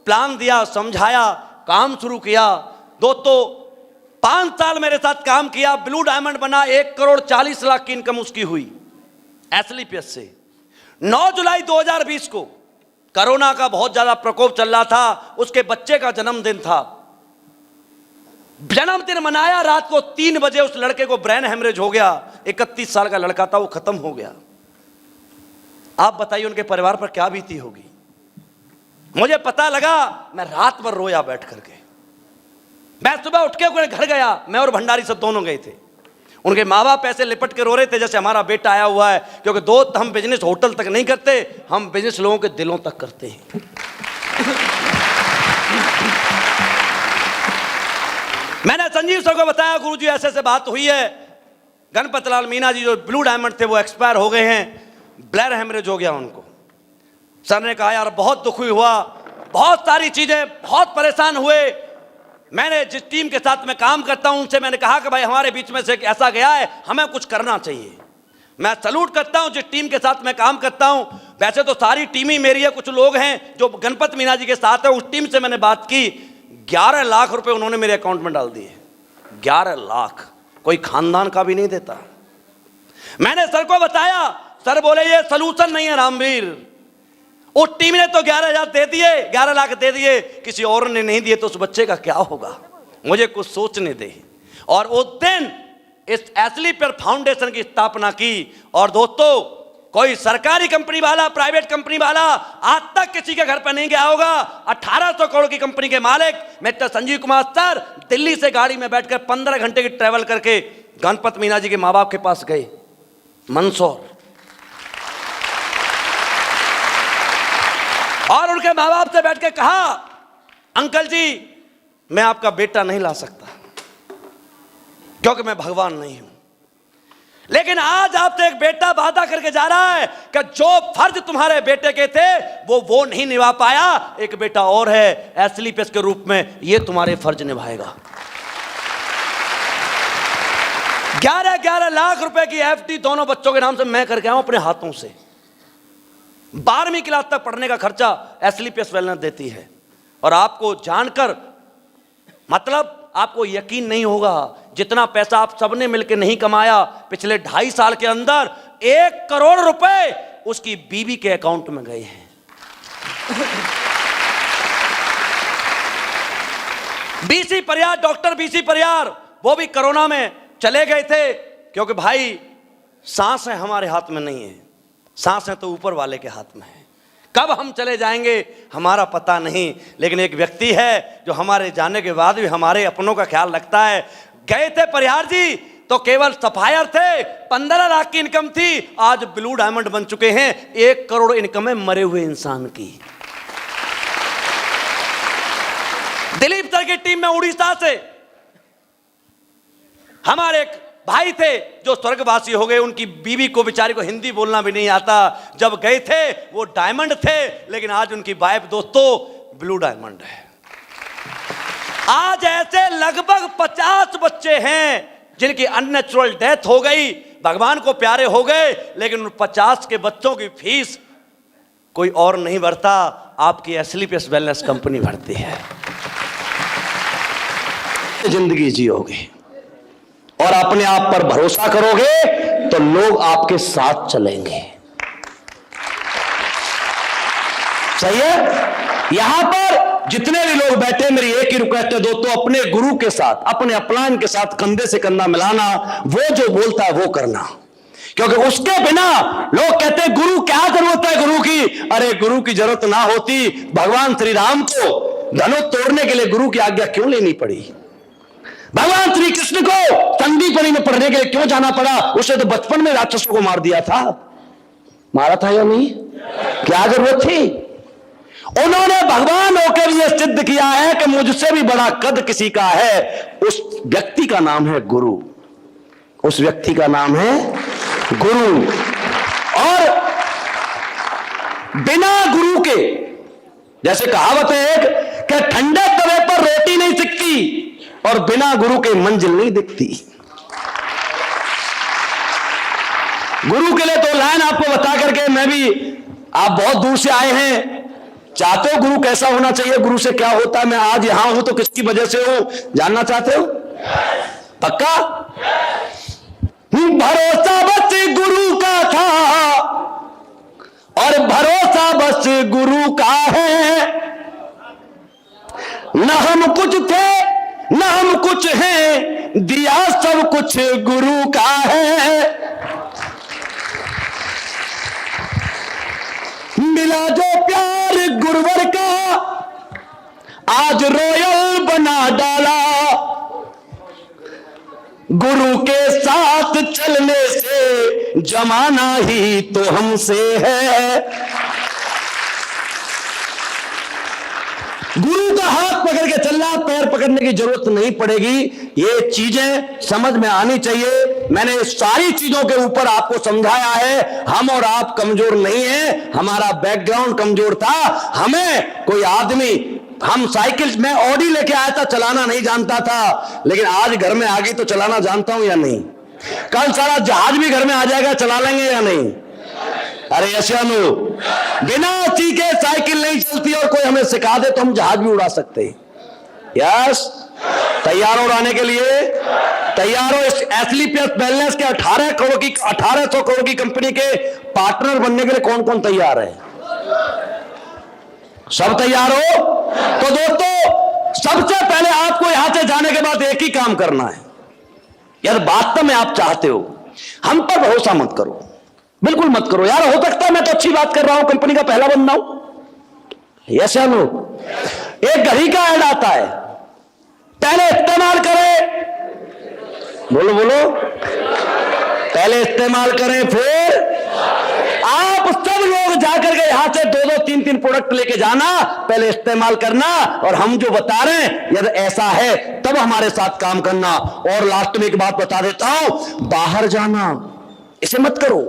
प्लान दिया, समझाया, काम शुरू किया। दोस्तों 5 साल मेरे साथ काम किया, ब्लू डायमंड बना, 1,40,00,000 की इनकम उसकी हुई एस्क्लेपियस से। 9 जुलाई 2020 को कोरोना का बहुत ज्यादा प्रकोप चल रहा था, उसके बच्चे का जन्मदिन था। जन्मदिन मनाया, रात को 3 बजे उस लड़के को ब्रेन हेमरेज हो गया। 31 साल का लड़का था, वो खत्म हो गया। आप बताइए उनके परिवार पर क्या बीती होगी। मुझे पता लगा, मैं रात भर रोया बैठ करके। मैं सुबह उठ के उनके घर गया, मैं और भंडारी सब दोनों गए थे। उनके माँ बाप ऐसे लिपट के रो रहे थे जैसे हमारा बेटा आया हुआ है, क्योंकि दोस्त हम बिजनेस होटल तक नहीं करते, हम बिजनेस लोगों के दिलों तक करते हैं। मैंने संजीव सर को बताया गुरुजी ऐसे ऐसे बात हुई है, गणपत लाल मीना जी जो ब्लू डायमंड थे वो एक्सपायर हो गए हैं, ब्लैर हेमरेज हो गया उनको। सर ने कहा यार बहुत दुख हुआ, बहुत सारी चीजें, बहुत परेशान हुए। मैंने जिस टीम के साथ मैं काम करता हूं उनसे मैंने कहा कि भाई हमारे बीच में से ऐसा गया है, हमें कुछ करना चाहिए। मैं सैल्यूट करता हूं जिस टीम के साथ मैं काम करता हूं। वैसे तो सारी टीम ही मेरी है, कुछ लोग हैं जो गणपत मीना जी के साथ है, उस टीम से मैंने बात की। 11 लाख रुपए उन्होंने मेरे अकाउंट में डाल दिए। 11 लाख कोई खानदान का भी नहीं देता। मैंने सर को बताया, सर बोले ये सलूशन नहीं है रामवीर। उस टीम ने तो 11,000 दे दिए, 11 लाख दे दिए, किसी और ने नहीं दिए तो उस बच्चे का क्या होगा। मुझे कुछ सोचने दे। और उस दिन इस एस्क्लेपियस फाउंडेशन की स्थापना की। और दोस्तों कोई सरकारी कंपनी वाला, प्राइवेट कंपनी वाला आज तक किसी के घर पर नहीं गया होगा। 1800 करोड़ की कंपनी के मालिक मिस्टर संजीव कुमार सर दिल्ली से गाड़ी में बैठकर 15 घंटे की ट्रेवल करके गणपत मीना जी के माँ बाप के पास गए मंदसौर, और उनके माँ बाप से बैठ के कहा अंकल जी मैं आपका बेटा नहीं ला सकता क्योंकि मैं भगवान नहीं हूं, लेकिन आज आपसे एक बेटा वादा करके जा रहा है कि जो फर्ज तुम्हारे बेटे के थे वो नहीं निभा पाया, एक बेटा और है एस्क्लेपियस के रूप में, ये तुम्हारे फर्ज निभाएगा। 11-11 लाख रुपए की एफडी दोनों बच्चों के नाम से मैं करके आया हूं अपने हाथों से। 12वीं क्लास तक पढ़ने का खर्चा एस्क्लेपियस वेलनेस देती है। और आपको जानकर मतलब आपको यकीन नहीं होगा, जितना पैसा आप सबने मिलकर नहीं कमाया, पिछले 2.5 साल के अंदर 1 करोड़ रुपए उसकी बीवी के अकाउंट में गए हैं। BC Pariyar, doctor BC Pariyar, वो भी कोरोना में चले गए थे, क्योंकि भाई सांस है हमारे हाथ में नहीं है, सांस है तो ऊपर वाले के हाथ में है। कब हम चले जाएंगे हमारा पता नहीं, लेकिन एक व्यक्ति है जो हमारे जाने के बाद भी हमारे अपनों का ख्याल रखता है। गए थे परिहार जी तो केवल सफायर थे, 15 लाख की इनकम थी, आज ब्लू डायमंड बन चुके हैं, 1 करोड़ इनकम है मरे हुए इंसान की। दिलीप सर की टीम में उड़ीसा से हमारे एक भाई थे जो स्वर्गवासी हो गए, उनकी बीवी को बेचारी को हिंदी बोलना भी नहीं आता। जब गए थे वो डायमंड थे, लेकिन आज उनकी वाइफ दोस्तों ब्लू डायमंड है। आज ऐसे लगभग 50 बच्चे हैं जिनकी अननेचुरल डेथ हो गई, भगवान को प्यारे हो गए, लेकिन उन 50 के बच्चों की फीस कोई और नहीं भरता, आपकी एस्लीपियस वेलनेस कंपनी भरती है। जिंदगी जियोगे और अपने आप पर भरोसा करोगे तो लोग आपके साथ चलेंगे। सही है? यहां पर जितने भी लोग बैठे, मेरी एक ही रिक्वेस्ट है दोस्तों, अपने गुरु के साथ, अपने अपलाइन के साथ कंधे से कंधा मिलाना, वो जो बोलता है वो करना। क्योंकि उसके बिना लोग कहते हैं गुरु क्या जरूरत है गुरु की। अरे गुरु की जरूरत ना होती, भगवान श्री राम को धनुष तोड़ने के लिए गुरु की आज्ञा क्यों लेनी पड़ी? भगवान श्री कृष्ण को संदीपनी में पढ़ने के लिए क्यों जाना पड़ा? उसे तो बचपन में राक्षसों को मार दिया था। मारा था या नहीं? क्या जरूरत थी? उन्होंने भगवान होकर यह सिद्ध किया है कि मुझसे भी बड़ा कद किसी का है। उस व्यक्ति का नाम है गुरु। उस व्यक्ति का नाम है गुरु। और बिना गुरु के, जैसे कहावत है एक कि ठंडे तवे पर रोटी नहीं सिकती और बिना गुरु के मंजिल नहीं दिखती। गुरु के लिए तो लाइन आपको बता करके मैं भी, आप बहुत दूर से आए हैं, चाहते हो गुरु कैसा होना चाहिए, गुरु से क्या होता है। मैं आज यहां हूं तो किसकी वजह से हूं, जानना चाहते हो? पक्का? भरोसा बस गुरु का था और भरोसा बस गुरु का है। न हम कुछ थे न हम कुछ हैं, दिया सब कुछ गुरु का है। मिला जो प्यार गुरुवर का, आज रॉयल बना डाला। गुरु के साथ चलने से जमाना ही तो हमसे है। गुरु का हाथ पकड़ के चलना, पैर पकड़ने की जरूरत नहीं पड़ेगी। ये चीजें समझ में आनी चाहिए। मैंने सारी चीजों के ऊपर आपको समझाया है। हम और आप कमजोर नहीं हैं, हमारा बैकग्राउंड कमजोर था। हमें कोई आदमी, हम साइकिल में ऑडी लेके आया था, चलाना नहीं जानता था, लेकिन आज घर में आ गई तो चलाना जानता हूं या नहीं? कल सारा जहाज भी घर में आ जाएगा, चला लेंगे या नहीं? अरे यशानु, बिना सीखे साइकिल नहीं चलती और कोई हमें सिखा दे तो हम जहाज भी उड़ा सकते हैं। यस, तैयार हो उड़ाने के लिए? तैयार हो? इस एस्लीपियस वेलनेस के 1800 करोड़ की कंपनी के पार्टनर बनने के लिए कौन कौन तैयार है? सब तैयार हो? तो दोस्तों, सबसे पहले आपको यहां से जाने के बाद एक ही काम करना है। यार वास्तव में आप चाहते हो, हम पर भरोसा मत करो, बिल्कुल मत करो। यार हो सकता है मैं तो अच्छी बात कर रहा हूं, कंपनी का पहला बंदा हूं। यस या नो? एक घड़ी का ऐड आता है, पहले इस्तेमाल करें, बोलो बोलो, पहले इस्तेमाल करें, फिर आप सब लोग जाकर के यहां से 2-2, 3-3 प्रोडक्ट लेके जाना, पहले इस्तेमाल करना, और हम जो बता रहे हैं यदि ऐसा है तब हमारे साथ काम करना। और लास्ट में एक बात बता देता हूं, बाहर जाना इसे मत करो।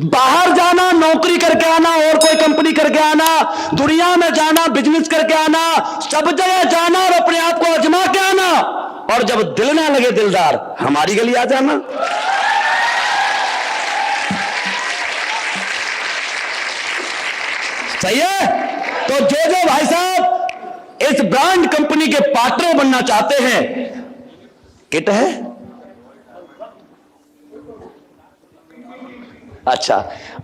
बाहर जाना, नौकरी करके आना और कोई कंपनी करके आना, दुनिया में जाना, बिजनेस करके आना, सब जगह जाना और अपने आप को आजमा के आना, और जब दिल ना लगे दिलदार, हमारी गली आ जाना। सही है? तो जो भाई साहब इस ब्रांड कंपनी के पार्टनर बनना चाहते हैं, किट है? अच्छा,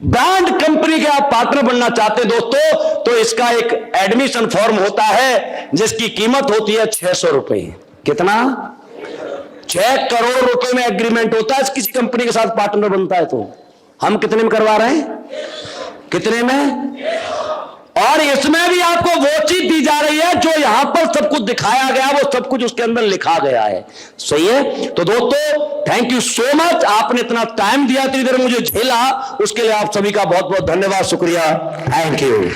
ब्रांड कंपनी के आप पार्टनर बनना चाहते हैं दोस्तों, तो इसका एक एडमिशन फॉर्म होता है जिसकी कीमत होती है 600 रुपए। कितना? 6 करोड़ रुपए में एग्रीमेंट होता है किसी कंपनी के साथ पार्टनर बनता है। तो हम कितने में करवा रहे हैं? कितने में? और इसमें भी आपको वो चीज दी जा रही है जो यहां पर सब कुछ दिखाया गया, वो सब कुछ उसके अंदर लिखा गया है। सही है? तो दोस्तों थैंक यू सो मच, आपने इतना टाइम दिया, इतनी देर मुझे झेला, उसके लिए आप सभी का बहुत बहुत धन्यवाद, शुक्रिया, थैंक यू।